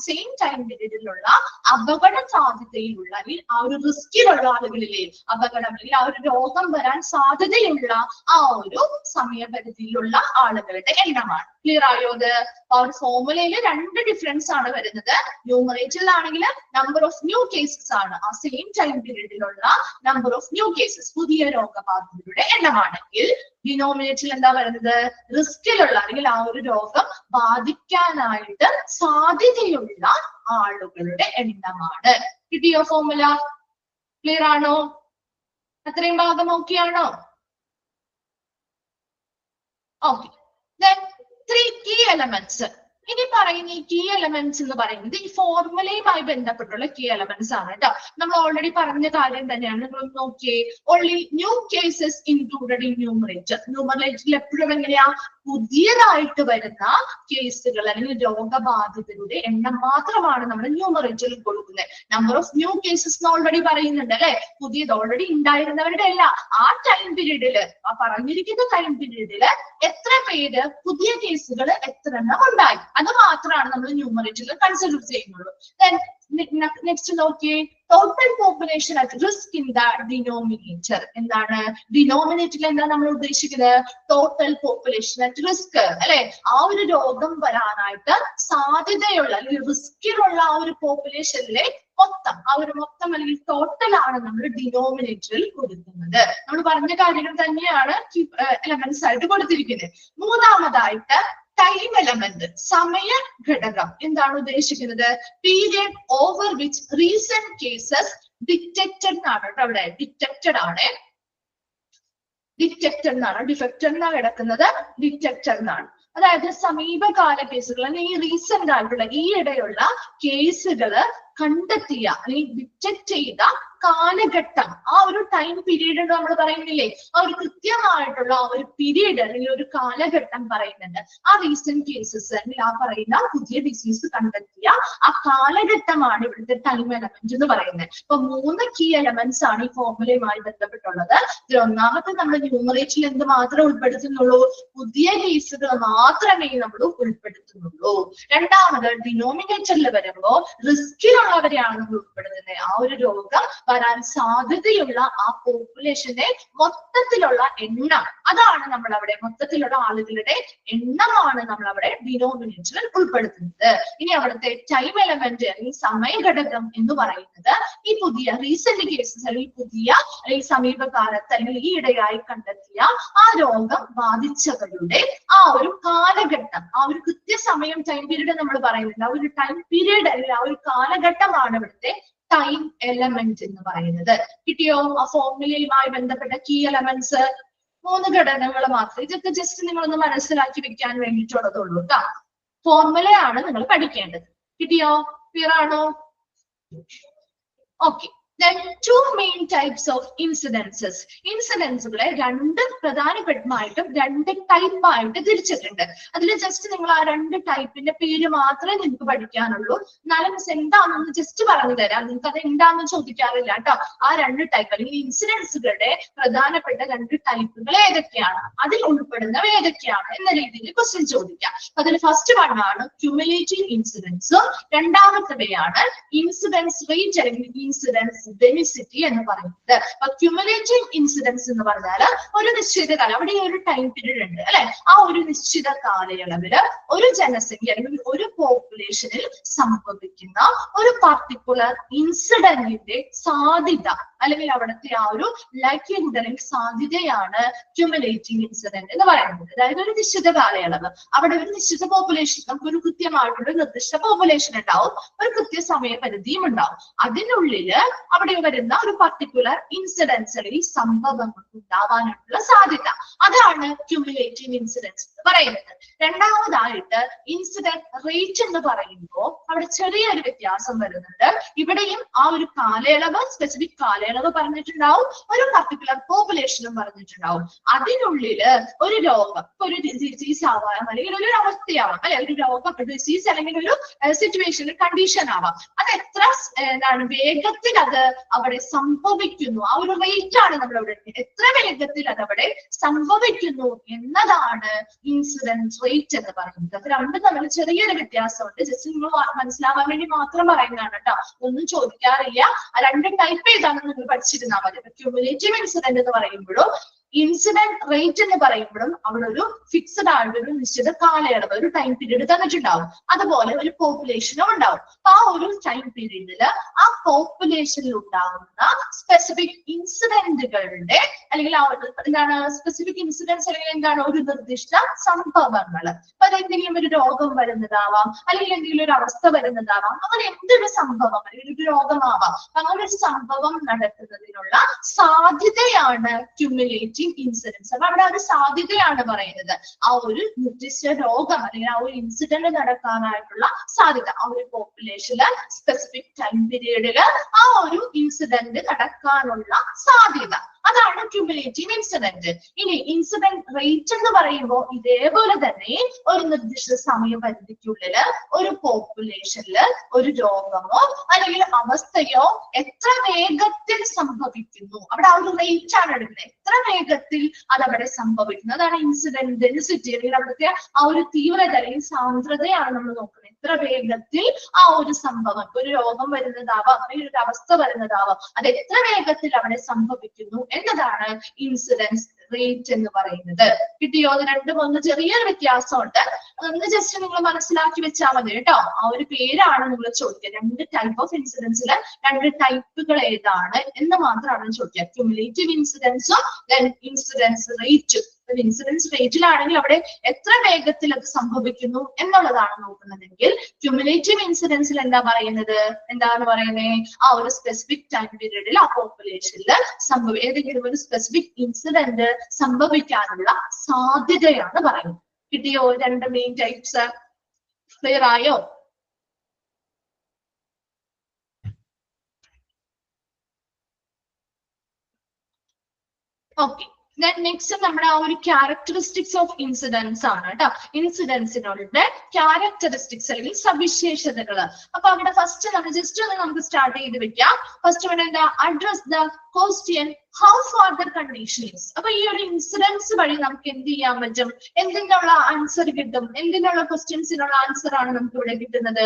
സെയിം ടൈം പീരീഡിലുള്ള അപകട സാധ്യതയിലുള്ള അല്ലെങ്കിൽ ആ ഒരു റിസ്കിലുള്ള ആളുകളിലെ അപകടം അല്ലെങ്കിൽ ആ ഒരു രോഗം വരാൻ സാധ്യതയുള്ള ആ ഒരു സമയപരിധിയിലുള്ള ആളുകളുടെ എണ്ണമാണ്. ക്ലിയർ ആയോ? അത് ആ ഒരു ഫോർമുലയിൽ 2 ഡിഫറൻസ് ആണ് വരുന്നത്. ന്യൂമറേറ്ററിലാണെങ്കിൽ നമ്പർ ഓഫ് ന്യൂ കേസസ് ആണ്, ആ സെയിം ടൈം പീരീഡിലുള്ള നമ്പർ ഓഫ് ന്യൂ കേസസ്, പുതിയ രോഗബാധിതരുടെ എണ്ണമാണെങ്കിൽ ഡിനോമിനേറ്ററിൽ എന്താ പറയുന്നത്? റിസ്കിലുള്ള അല്ലെങ്കിൽ ആ ഒരു രോഗം ബാധിക്കാനായിട്ട് സാധ്യതയുള്ള ആളുകളുടെ എണ്ണമാണ്. കിട്ടിയോ ഫോർമുല? ക്ലിയർ ആണോ? അത്രയും ഭാഗം ഓക്കെ ആണോ? ഓക്കെ. Then 3 key elements. ഇനി പറയുന്ന ഈ കീ എലമെന്റ്സ് എന്ന് പറയുന്നത് ഈ ഫോർമുലയുമായി ബന്ധപ്പെട്ടുള്ള കീ എലമെന്റ്സ് ആണ് കേട്ടോ. നമ്മൾ ഓൾറെഡി പറഞ്ഞ കാര്യം തന്നെയാണ്. നിങ്ങൾ നോക്കിയേ, only new cases included in numerator. ന്യൂമറേറ്ററിൽ എപ്പോഴും എങ്ങനെയാ? പുതിയതായിട്ട് വരുന്ന കേസുകൾ അല്ലെങ്കിൽ രോഗബാധിതരുടെ എണ്ണം മാത്രമാണ് നമ്മൾ ന്യൂമറേറ്ററിൽ കൊടുക്കുന്നത്. Number of new cases already പറയുന്നുണ്ട് അല്ലെ. പുതിയത് ഓൾറെഡി ഉണ്ടായിരുന്നവരുടെ അല്ല, ആ ടൈം പീരീഡില്, ആ പറഞ്ഞിരിക്കുന്ന ടൈം പീരീഡില് എത്ര പേര് പുതിയ കേസുകൾ എത്ര എണ്ണം ഉണ്ടായി, അത് മാത്രമാണ് നമ്മൾ ന്യൂമറേറ്ററിൽ കൺസിഡർ ചെയ്യുന്നുള്ളൂ. നെക്സ്റ്റ് നോക്കിയേ, total population at risk in the denominator. എന്താണ് ഡിനോമിനേറ്ററിൽ എന്താ നമ്മൾ ഉദ്ദേശിക്കുന്നത്? ടോട്ടൽ പോപ്പുലേഷൻ അറ്റ് റിസ്ക് അല്ലെ. ആ ഒരു രോഗം വരാനായിട്ട് സാധ്യതയുള്ള അല്ലെങ്കിൽ റിസ്കിലുള്ള ആ ഒരു പോപ്പുലേഷനിലെ മൊത്തം, ആ ഒരു മൊത്തം അല്ലെങ്കിൽ ടോട്ടൽ ആണ് നമ്മൾ ഡിനോമിനേറ്ററിൽ കൊടുക്കുന്നത്. നമ്മൾ പറഞ്ഞ കാര്യങ്ങൾ തന്നെയാണ് എലമെന്റ്സ് ആയിട്ട് കൊടുത്തിരിക്കുന്നത്. മൂന്നാമതായിട്ട് ടൈം എലമെന്റ്, സമയ ഘടകം. എന്താണ് ഉദ്ദേശിക്കുന്നത്? Period over which recent cases detected എന്നാണ് കേട്ടോ. അവിടെ ഡിറ്റക്റ്റഡ് ആണ്, ഡിറ്റക്റ്റഡ് എന്നാണ്, ഡിഫക്റ്റഡ് എന്നാണ് കിടക്കുന്നത്, ഡിറ്റക്റ്റഡ് എന്നാണ്. അതായത് സമീപകാല കേസുകൾ അല്ലെങ്കിൽ ഈ റീസെന്റ് ആയിട്ടുള്ള ഈ ഇടയുള്ള കേസുകള് കണ്ടെത്തിയ അല്ലെങ്കിൽ ഡിറ്റക്ട് ചെയ്ത കാലഘട്ടം, ആ ഒരു ടൈം പീരീഡ് നമ്മൾ പറയുന്നില്ലേ, ആ ഒരു കൃത്യമായിട്ടുള്ള ആ ഒരു പീരീഡ് അല്ലെങ്കിൽ ഒരു കാലഘട്ടം പറയുന്നുണ്ട്. ആ റീസെന്റ് കേസസ് അല്ലെങ്കിൽ ആ പറയുന്ന പുതിയ ഡിസീസ് കണ്ടെത്തിയ ആ കാലഘട്ടമാണ് ഇവിടുത്തെ ടൈം എലമെന്റ് എന്ന് പറയുന്നത്. അപ്പൊ 3 കീ എലമെന്റ്സ് ആണ് ഈ ഫോർമുലയുമായി ബന്ധപ്പെട്ടുള്ളത്. ഇതിൽ ഒന്നാമത്തെ നമ്മൾ ന്യൂമറേറ്ററിൽ എന്ത് മാത്രമേ ഉൾപ്പെടുത്തുന്നുള്ളൂ? പുതിയ കേസുകൾ മാത്രമേ നമ്മൾ ഉൾപ്പെടുത്തുന്നുള്ളൂ. രണ്ടാമത് ഡിനോമിനേറ്ററിൽ വരുമ്പോൾ റിസ്കിലുള്ളവരെയാണ് നമ്മൾ ഉൾപ്പെടുത്തുന്നത്. ആ ഒരു രോഗം വരാൻ സാധ്യതയുള്ള ആ പോപ്പുലേഷന്റെ മൊത്തത്തിലുള്ള എണ്ണം, അതാണ് നമ്മൾ അവിടെ മൊത്തത്തിലുള്ള ആളുകളുടെ എണ്ണമാണ് നമ്മൾ അവിടെ ഡിനോമിനേറ്ററിൽ ഉൾപ്പെടുത്തുന്നത്. ഇനി അവിടുത്തെ ടൈം എലമെന്റ് അല്ലെങ്കിൽ സമയഘടകം എന്ന് പറയുന്നത് ഈ പുതിയ റീസെന്റ് കേസസ് അല്ലെങ്കിൽ പുതിയ അല്ലെങ്കിൽ സമീപകാലത്ത് അല്ലെങ്കിൽ ഈ ഇടയായി കണ്ടെത്തിയ ആ രോഗം ബാധിച്ചവരുടെ ആ ഒരു കാലഘട്ടം, ആ ഒരു കൃത്യസമയം ടൈം പീരീഡ് നമ്മൾ പറയുന്നത്, ആ ഒരു ടൈം പീരീഡ് അല്ലെങ്കിൽ ആ ഒരു കാലഘട്ടമാണ് ഇവിടുത്തെ ടൈം എലമെന്റ് എന്ന് പറയുന്നത്. കിട്ടിയോ? ആ ഫോർമുലയുമായി ബന്ധപ്പെട്ട കീ എലമെന്റ്സ്. 3 ഘടകങ്ങൾ മാത്രമേ. ഇതൊക്കെ ജസ്റ്റ് നിങ്ങളൊന്ന് മനസ്സിലാക്കി വെക്കാൻ വേണ്ടിയിട്ടുള്ളതുള്ളൂ കേട്ടോ. ഫോർമുലയാണ് നിങ്ങൾ പഠിക്കേണ്ടത്. കിട്ടിയോ? ക്ലിയർ ആണോ? Okay. Then two main types of incidences. ഇൻസിഡൻസുകളെ പ്രധാനപ്പെട്ടമായിട്ടും 2 ടൈപ്പായിട്ട് തിരിച്ചിട്ടുണ്ട്. അതിൽ ജസ്റ്റ് നിങ്ങൾ ആ 2 ടൈപ്പിന്റെ പേര് മാത്രമേ നിങ്ങൾക്ക് പഠിക്കാനുള്ളൂ. എന്നാലും മിസ് എന്താണെന്ന് ജസ്റ്റ് പറഞ്ഞു തരാം. നിങ്ങൾക്ക് അത് എന്താണെന്ന് ചോദിക്കാറില്ല കേട്ടോ. ആ 2 ടൈപ്പ് അല്ലെങ്കിൽ ഇൻസിഡൻസുകളുടെ പ്രധാനപ്പെട്ട 2 ടൈപ്പുകൾ ഏതൊക്കെയാണ്, അതിൽ ഉൾപ്പെടുന്നവ ഏതൊക്കെയാണ് എന്ന രീതിയിൽ ക്വസ്റ്റ്യൻ ചോദിക്കാം. അതിൽ ഫസ്റ്റ് വണ്ണാണ് ക്യുമുലേറ്റീവ് ഇൻസിഡൻസും രണ്ടാമത്തവയാണ് ഇൻസിഡൻസ് റേറ്റ് അല്ലെങ്കിൽ ഇൻസിഡൻസ് ഡെൻസിറ്റി എന്ന് പറയുന്നത്. ക്യുമുലേറ്റീവ് ഇൻസിഡൻസ് എന്ന് പറഞ്ഞാൽ ഒരു നിശ്ചിത കാലം, അവിടെ ഒരു ടൈം പീരീഡ് ഉണ്ട് അല്ലെ, ആ ഒരു നിശ്ചിത കാലയളവില് ഒരു ജനസംഖ്യ അല്ലെങ്കിൽ ഒരു പോപ്പുലേഷനിൽ സംഭവിക്കുന്ന ഒരു പർട്ടിക്കുലർ ഇൻസിഡന്റിന്റെ സാധ്യത അല്ലെങ്കിൽ അവിടുത്തെ ആ ഒരു ലൈക്ലിഹുഡ് അല്ലെങ്കിൽ സാധ്യതയാണ് ക്യുമുലേറ്റീവ് ഇൻസിഡന്റ് എന്ന് പറയുന്നത്. അതായത് ഒരു നിശ്ചിത കാലയളവ്, അവിടെ ഒരു നിശ്ചിത പോപ്പുലേഷൻ, നമുക്കൊരു കൃത്യമായിട്ടുള്ള നിർദ്ദിഷ്ട പോപ്പുലേഷൻ ഉണ്ടാവും, ഒരു കൃത്യ സമയപരിധിയും ഉണ്ടാവും. അതിനുള്ളില് അവിടെ വരുന്ന ഒരു പർട്ടിക്കുലർ ഇൻസിഡൻസ് അല്ലെങ്കിൽ സംഭവങ്ങൾ ഉണ്ടാവാനുള്ള സാധ്യത, അതാണ് ക്യുമുലേറ്റീവ് ഇൻസിഡൻസ് എന്ന് പറയുന്നത്. രണ്ടാമതായിട്ട് ഇൻസിഡന്റ് റേറ്റ് എന്ന് പറയുമ്പോൾ അവിടെ ചെറിയൊരു വ്യത്യാസം വരുന്നുണ്ട്. ഇവിടെയും ആ ഒരു കാലയളവ്, സ്പെസിഫിക് കാലയളവ് പറഞ്ഞിട്ടുണ്ടാവും, ഒരു പർട്ടിക്കുലർ പോപ്പുലേഷനും പറഞ്ഞിട്ടുണ്ടാവും. അതിനുള്ളില് ഒരു രോഗം, ഒരു ഡിസീസ് ആവാം അല്ലെങ്കിൽ ഒരു അവസ്ഥയാവാം അല്ലെ, ഒരു രോഗം, ഡിസീസ് അല്ലെങ്കിൽ ഒരു സിറ്റുവേഷൻ, കണ്ടീഷൻ ആവാം. അത് എത്ര വേഗത്തിൽ അത് അവിടെ സംഭവിക്കുന്നു, ആ ഒരു റേറ്റ് ആണ് നമ്മൾ അവിടെ എത്ര വേഗത്തിൽ അത് അവിടെ സംഭവിക്കുന്നു എന്നതാണ് ഇൻസിഡൻസ് റേറ്റ് എന്ന് പറയുന്നത്. അത് രണ്ടും തമ്മിൽ ചെറിയൊരു വ്യത്യാസമുണ്ട്. ജസ്റ്റ് നിങ്ങൾ മനസ്സിലാവാൻ വേണ്ടി മാത്രം പറയുന്നതാണ് കേട്ടോ, ഒന്നും ചോദിക്കാറില്ല. ആ 2 ടൈപ്പ് ഏതാണെന്ന് നിങ്ങൾ പഠിച്ചിരുന്നാൽ മതി. ക്യുമുലേറ്റീവ് ഇൻസിഡന്റ് എന്ന് പറയുമ്പോഴും ഇൻസിഡന്റ് റേറ്റ് എന്ന് പറയുമ്പോഴും അവിടെ ഒരു ഫിക്സഡ് ആയിട്ട് ഒരു നിശ്ചിത കാലയളവ്, ഒരു ടൈം പീരീഡ് തന്നിട്ടുണ്ടാവും. അതുപോലെ ഒരു പോപ്പുലേഷനും ഉണ്ടാവും. അപ്പൊ ആ ഒരു ടൈം പീരീഡിൽ ആ പോപ്പുലേഷനിൽ ഉണ്ടാകുന്ന സ്പെസിഫിക് ഇൻസിഡന്റുകളുടെ അല്ലെങ്കിൽ എന്താണ് സ്പെസിഫിക് ഇൻസിഡൻസ് അല്ലെങ്കിൽ എന്താണ് ഒരു നിർദ്ദിഷ്ട സംഭവങ്ങൾ. അപ്പൊ അതെന്തെങ്കിലും ഒരു രോഗം വരുന്നതാവാം, അല്ലെങ്കിൽ എന്തെങ്കിലും ഒരു അവസ്ഥ വരുന്നതാവാം, അങ്ങനെ എന്തൊരു സംഭവം അല്ലെങ്കിൽ ഒരു രോഗമാവാം. അങ്ങനെ ഒരു സംഭവം നടക്കുന്നതിനുള്ള സാധ്യതയാണ് ക്യുമുലേറ്റീവ് ഇൻസിഡൻസ്. അപ്പൊ അവിടെ ഒരു സാധ്യതയാണ് പറയുന്നത്, ആ ഒരു നിർദ്ദിഷ്ട രോഗം അല്ലെങ്കിൽ ആ ഒരു ഇൻസിഡന്റ് നടക്കാനായിട്ടുള്ള സാധ്യത, ആ ഒരു പോപ്പുലേഷനില് സ്പെസിഫിക് ടൈം പീരീഡില് ആ ഒരു ഇൻസിഡന്റ് നടക്കാനുള്ള സാധ്യത, അതാണ് ക്യുമുലേറ്റീവ് ഇൻസിഡന്റ്. ഇനി ഇൻസിഡന്റ് റേറ്റ് എന്ന് പറയുമ്പോൾ ഇതേപോലെ തന്നെ ഒരു നിർദ്ദിഷ്ട സമയപരിധിക്കുള്ളില് ഒരു പോപ്പുലേഷനില് ഒരു രോഗമോ അല്ലെങ്കിൽ അവസ്ഥയോ എത്ര വേഗത്തിൽ സംഭവിക്കുന്നു, അവിടെ ആ ഒരു റേറ്റ് ആണ് എടുക്കുന്നത്, എത്ര വേഗത്തിൽ അതവിടെ സംഭവിക്കുന്നു, അതാണ് ഇൻസിഡന്റ് ഡെൻസിറ്റി അല്ലെങ്കിൽ അവിടുത്തെ ആ ഒരു തീവ്രത അല്ലെങ്കിൽ സാന്ദ്രതയാണ് നമ്മൾ നോക്കുന്നത്. എത്ര വേഗത്തിൽ ആ ഒരു സംഭവം, ഒരു രോഗം വരുന്നതാവാം അല്ലെങ്കിൽ ഒരു അവസ്ഥ വരുന്നതാവാം, അത് എത്ര വേഗത്തിൽ അവിടെ സംഭവിക്കുന്നു എന്നതാണ് ഇൻസിഡൻസ് റേറ്റ് എന്ന് പറയുന്നത്. കിട്ടിയോ? അത് രണ്ടും ഒന്ന് ചെറിയൊരു വ്യത്യാസമുണ്ട്. അതൊന്ന് ജസ്റ്റ് നിങ്ങൾ മനസ്സിലാക്കി വെച്ചാൽ മതി കേട്ടോ. ആ ഒരു പേരാണ് നിങ്ങൾ ചോദിക്കുക. 2 ടൈപ്പ് ഓഫ് ഇൻസിഡൻസിലെ 2 ടൈപ്പുകൾ ഏതാണ് എന്ന് മാത്രമാണ് ചോദിക്കുക. ക്യുമുലേറ്റീവ് ഇൻസിഡൻസും ഇൻസിഡൻസ് റേറ്റും. ഇൻസിഡൻസ് റേറ്റിലാണെങ്കിൽ അവിടെ എത്ര വേഗത്തിൽ അത് സംഭവിക്കുന്നു എന്നുള്ളതാണ് നോക്കുന്നതെങ്കിൽ ക്യുമുലേറ്റീവ് ഇൻസിഡൻസിൽ എന്താണ് പറയുന്നത്, ആ ഒരു സ്പെസിഫിക് ടൈം പീരീഡിൽ ആ പോപ്പുലേഷനിൽ ഏതെങ്കിലും ഒരു സ്പെസിഫിക് ഇൻസിഡന്റ് സംഭവിക്കാനുള്ള സാധ്യതയാണ് പറയുന്നത്. കിട്ടിയോ? 2 മെയിൻ ടൈപ്സ് ക്ലിയർ ആയോ? ഓക്കെ. നെക്സ്റ്റ് നമ്മുടെ ആ ഒരു ക്യാരക്ടറിസ്റ്റിക്സ് ഓഫ് ഇൻസിഡൻസ് ആണ് കേട്ടോ. ഇൻസിഡൻസിനുള്ള ക്യാരക്ടറിസ്റ്റിക്സ് അല്ലെങ്കിൽ സവിശേഷതകൾ. അപ്പൊ അവിടെ ഫസ്റ്റ് നമ്മൾ ജസ്റ്റ് ഒന്ന് നമുക്ക് സ്റ്റാർട്ട് ചെയ്ത് വെക്കാം. ഫസ്റ്റ് എന്താ, address the question how further conditions. അപ്പൊ ഈ ഒരു ഇൻസിഡൻസ് വഴി നമുക്ക് എന്ത് ചെയ്യാൻ പറ്റും, എന്തിനുള്ള ആൻസർ കിട്ടും, എന്തിനുള്ള ക്വസ്റ്റ്യൻസിനുള്ള ആൻസർ ആണ് നമുക്ക് ഇവിടെ കിട്ടുന്നത്.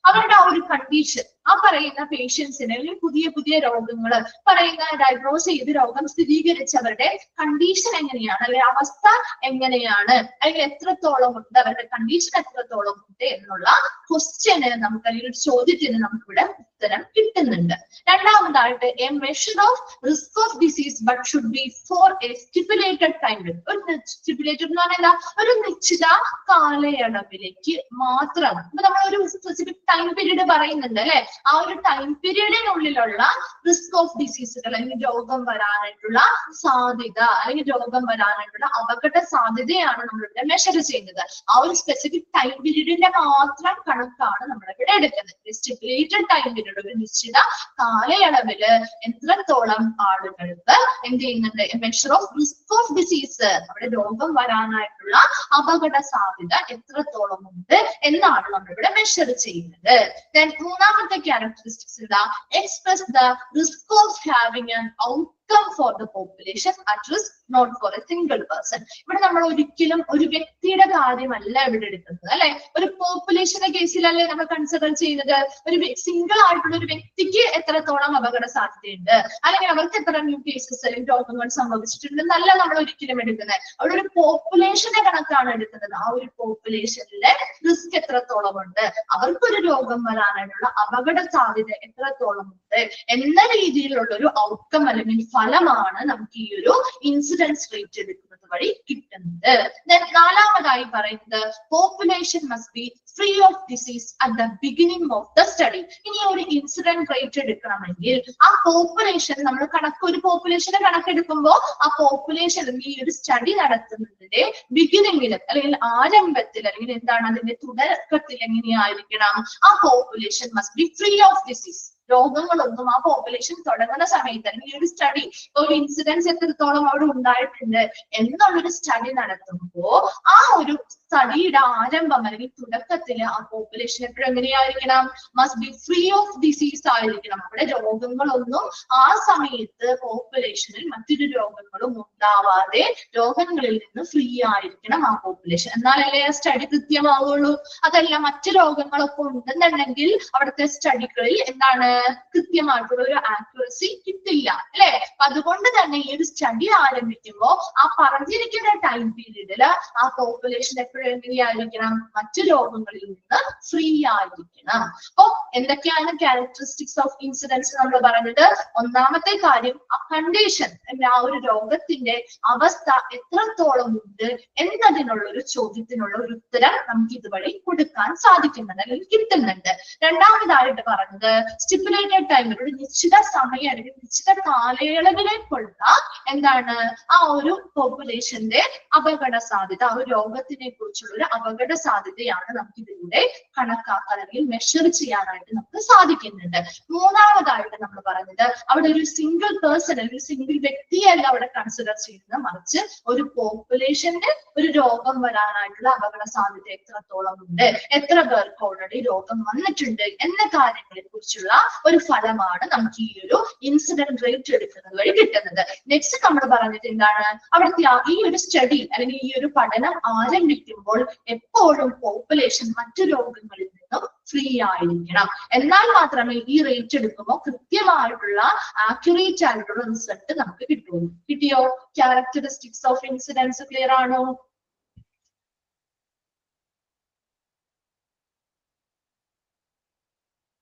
അവരുടെ ആ ഒരു കണ്ടീഷൻ, ആ പറയുന്ന പേഷ്യൻസിന് അല്ലെങ്കിൽ പുതിയ രോഗങ്ങൾ പറയുന്ന ഡയഗ്നോസ് ചെയ്ത് രോഗം സ്ഥിരീകരിച്ചവരുടെ കണ്ടീഷൻ എങ്ങനെയാണ്, അല്ലെങ്കിൽ അവസ്ഥ എങ്ങനെയാണ്, അല്ലെങ്കിൽ എത്രത്തോളം ഉണ്ട്, അവരുടെ കണ്ടീഷൻ എത്രത്തോളം ഉണ്ട് എന്നുള്ള ക്വസ്റ്റ്യന് നമുക്ക് അല്ലെങ്കിൽ ഒരു ചോദ്യത്തിന് നമുക്കിവിടെ ഉത്തരം കിട്ടുന്നുണ്ട്. രണ്ടാമതായിട്ട് a measure of risk of disease but should be for a stipulated time period. ഒരു സ്റ്റിപ്പുലേറ്റഡ് എന്ന് പറഞ്ഞാൽ എന്താ, ഒരു നിശ്ചിത കാലയളവിലേക്ക് മാത്രം. ഇപ്പൊ നമ്മൾ ഒരു സ്പെസിഫിക് ടൈം പീരീഡ് പറയുന്നുണ്ട് അല്ലെ, ആ ഒരു ടൈം പീരീഡിനുള്ളിലുള്ള റിസ്ക് ഓഫ് ഡിസീസുകൾ അല്ലെങ്കിൽ രോഗം വരാനായിട്ടുള്ള സാധ്യത അല്ലെങ്കിൽ രോഗം വരാനായിട്ടുള്ള അപകട സാധ്യതയാണ് നമ്മളിവിടെ മെഷർ ചെയ്യുന്നത്. ആ ഒരു സ്പെസിഫിക് ടൈം പീരീഡിന്റെ മാത്രം കണക്കാണ് നമ്മളിവിടെ എടുക്കുന്നത്. സ്റ്റിപ്പുലേറ്റഡ് ടൈം പീരീഡ്, ഒരു നിശ്ചിത കാലയളവില് എത്രത്തോളം ആളുകൾക്ക് എന്ത് ചെയ്യുന്നുണ്ട്, measure of risk of disease, അവിടെ രോഗം വരാനായിട്ടുള്ള അപകട സാധ്യത എത്രത്തോളം ഉണ്ട് എന്നാണ് നമ്മളിവിടെ മെഷർ ചെയ്യുന്നത്. Then മൂന്നാമത്തെ ക്യാരക്ടറിസ്റ്റിക്സ് എന്താ, express the risk of having an outcome for the population at risk not for a single person. ഇവിടെ നമ്മൾ ഒരിക്കലും ഒരു വ്യക്തിയുടെ കാര്യമല്ല ഇവിടെ എടുക്കുന്നത് അല്ലെ, ഒരു പോപ്പുലേഷന്റെ കേസിലല്ലേ നമ്മൾ കൺസിഡർ ചെയ്യുന്നത്. ഒരു സിംഗിൾ ആയിട്ടുള്ള ഒരു വ്യക്തിക്ക് എത്രത്തോളം അപകട സാധ്യതയുണ്ട്, അല്ലെങ്കിൽ അവർക്ക് എത്ര ന്യൂ കേസസ് അല്ലെങ്കിൽ രോഗങ്ങൾ സംഭവിച്ചിട്ടുണ്ട് എന്നല്ല നമ്മൾ ഒരിക്കലും എടുക്കുന്നത്. അവിടെ ഒരു പോപ്പുലേഷന്റെ കണക്കാണ് എടുക്കുന്നത്. ആ ഒരു പോപ്പുലേഷനിലെ റിസ്ക് എത്രത്തോളം ഉണ്ട്, അവർക്കൊരു രോഗം വരാനായിട്ടുള്ള അപകട സാധ്യത എത്രത്തോളം ഉണ്ട് എന്ന രീതിയിലുള്ള ഒരു ഔട്ട്കം അല്ലെങ്കിൽ ഫലമാണ് നമുക്ക് ഈ ഒരു ഇൻസിഡൻസ് റേറ്റ് എടുക്കുന്നത് വഴി കിട്ടുന്നത്. നാലാമതായി പറയുന്നത് population must be free of disease at the beginning of the study. ഇനി ഒരു ഇൻസിഡന്റ് റേറ്റ് എടുക്കണമെങ്കിൽ ആ പോപ്പുലേഷൻ നമ്മൾ ഒരു പോപ്പുലേഷന്റെ കണക്കെടുക്കുമ്പോൾ ആ പോപ്പുലേഷൻ ഈ ഒരു സ്റ്റഡി നടത്തുന്നതിന്റെ ബിഗിനിങ്ങിൽ അല്ലെങ്കിൽ ആരംഭത്തിൽ അല്ലെങ്കിൽ എന്താണ് അതിന്റെ തുടക്കത്തിൽ എങ്ങനെയായിരിക്കണം, ആ population must be free of disease. രോഗങ്ങളൊന്നും ആ പോപ്പുലേഷൻ തുടങ്ങുന്ന സമയത്ത് അല്ലെങ്കിൽ ഒരു സ്റ്റഡി, ഒരു ഇൻസിഡൻസ് എത്രത്തോളം അവിടെ ഉണ്ടായിട്ടുണ്ട് എന്നുള്ളൊരു സ്റ്റഡി നടത്തുമ്പോൾ ആ ഒരു സ്റ്റഡിയുടെ ആരംഭം അല്ലെങ്കിൽ തുടക്കത്തിൽ ആ പോപ്പുലേഷൻ എപ്പോഴും എങ്ങനെയായിരിക്കണം, must be free of disease ആയിരിക്കണം. അവിടെ രോഗങ്ങളൊന്നും ആ സമയത്ത് പോപ്പുലേഷനിൽ മറ്റൊരു രോഗങ്ങളും ഉണ്ടാവാതെ രോഗങ്ങളിൽ നിന്ന് ഫ്രീ ആയിരിക്കണം ആ പോപ്പുലേഷൻ. എന്നാലല്ലേ ആ സ്റ്റഡി കൃത്യമാവുള്ളൂ. അതല്ല മറ്റു രോഗങ്ങളൊക്കെ ഉണ്ടെന്നുണ്ടെങ്കിൽ അവിടുത്തെ സ്റ്റഡികളിൽ എന്താണ്, കൃത്യമായിട്ടുള്ള ഒരു ആക്യുറസി കിട്ടില്ല അല്ലെ. അതുകൊണ്ട് തന്നെ ഈ ഒരു സ്റ്റഡി ആരംഭിക്കുമ്പോൾ ആ പറഞ്ഞിരിക്കുന്ന ടൈം പീരീഡിൽ ആ പോപ്പുലേഷൻ എപ്പോഴും എങ്ങനെയായിരിക്കണം, മറ്റു രോഗങ്ങളിൽ നിന്ന് ഫ്രീ ആയിരിക്കണം. അപ്പൊ എന്തൊക്കെയാണ് ക്യാരക്ടറിസ്റ്റിക്സ് ഓഫ് ഇൻസിഡൻസ് നമ്മൾ പറഞ്ഞത്? ഒന്നാമത്തെ കാര്യം ആ കണ്ടീഷൻ, ആ ഒരു രോഗത്തിന്റെ അവസ്ഥ എത്രത്തോളം ഉണ്ട് എന്നതിനുള്ള ഒരു ചോദ്യത്തിനുള്ള ഒരു ഉത്തരം നമുക്ക് ഇതുവഴി കൊടുക്കാൻ സാധിക്കുന്നുണ്ട് അല്ലെങ്കിൽ കിട്ടുന്നുണ്ട്. രണ്ടാമതായിട്ട് പറഞ്ഞത് സ്റ്റിപ്പുലേറ്റഡ് ടൈം, ഒരു നിശ്ചിത സമയം അല്ലെങ്കിൽ നിശ്ചിത കാലയളവിലേക്കുള്ള എന്താണ് ആ ഒരു പോപ്പുലേഷന്റെ അപകട സാധ്യത, ആ ഒരു രോഗത്തിനെ കുറിച്ചുള്ള ഒരു അപകട സാധ്യതയാണ് നമുക്ക് ഇതിലൂടെ കണക്കാക്കാൻ അല്ലെങ്കിൽ മെഷർ ചെയ്യാനായിട്ട് നമുക്ക് സാധിക്കുന്നുണ്ട്. മൂന്നാമതായിട്ട് നമ്മൾ പറഞ്ഞത് അവിടെ ഒരു സിംഗിൾ പേഴ്സൺ അല്ലെങ്കിൽ ഒരു സിംഗിൾ വ്യക്തിയല്ല അവിടെ കൺസിഡർ ചെയ്യുന്നത്, മറിച്ച് ഒരു പോപ്പുലേഷന്റെ ഒരു രോഗം വരാനായിട്ടുള്ള അപകട സാധ്യത എത്രത്തോളം ഉണ്ട്, എത്ര പേർക്ക് ഓൾറെഡി രോഗം വന്നിട്ടുണ്ട് എന്ന കാര്യങ്ങളെ കുറിച്ചുള്ള ഒരു ഫലമാണ് നമുക്ക് ഈ ഒരു ഇൻസിഡന്റ് റേറ്റ് എടുക്കുന്നത് വഴി കിട്ടുന്നത്. നെക്സ്റ്റ് നമ്മൾ പറഞ്ഞിട്ട് എന്താണ്, അവിടുത്തെ ഈ ഒരു സ്റ്റഡി അല്ലെങ്കിൽ ഈ ഒരു പഠനം ആരംഭിക്കുമ്പോൾ എപ്പോഴും പോപ്പുലേഷൻ മറ്റു രോഗങ്ങളിൽ നിന്നും ഫ്രീ ആയിരിക്കണം. എന്നാൽ മാത്രമേ ഈ റേറ്റ് എടുക്കുമ്പോൾ കൃത്യമായിട്ടുള്ള ആക്യുറേറ്റ് ആയിട്ടുള്ള റിസൾട്ട് നമുക്ക് കിട്ടുള്ളൂ. കിട്ടിയോ? ക്യാരക്ടറിസ്റ്റിക്സ് ഓഫ് ഇൻസിഡൻസ് ക്ലിയർ ആണോ?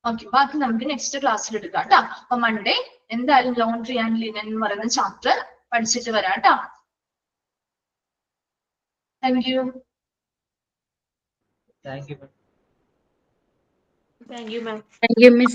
ഓക്കെ, ബാക്കി നമുക്ക് നെക്സ്റ്റ് ക്ലാസ്സിൽ എടുക്കാം കേട്ടോ. അപ്പൊ മൺഡേ എന്തായാലും ലോണ്ട്രി ആൻഡ് ലിനൻ എന്ന് പറയുന്ന ചാപ്റ്റർ പഠിച്ചിട്ട് വരാം കേട്ടോ. Thank you. Thank you, ma'am. Thank you, Miss.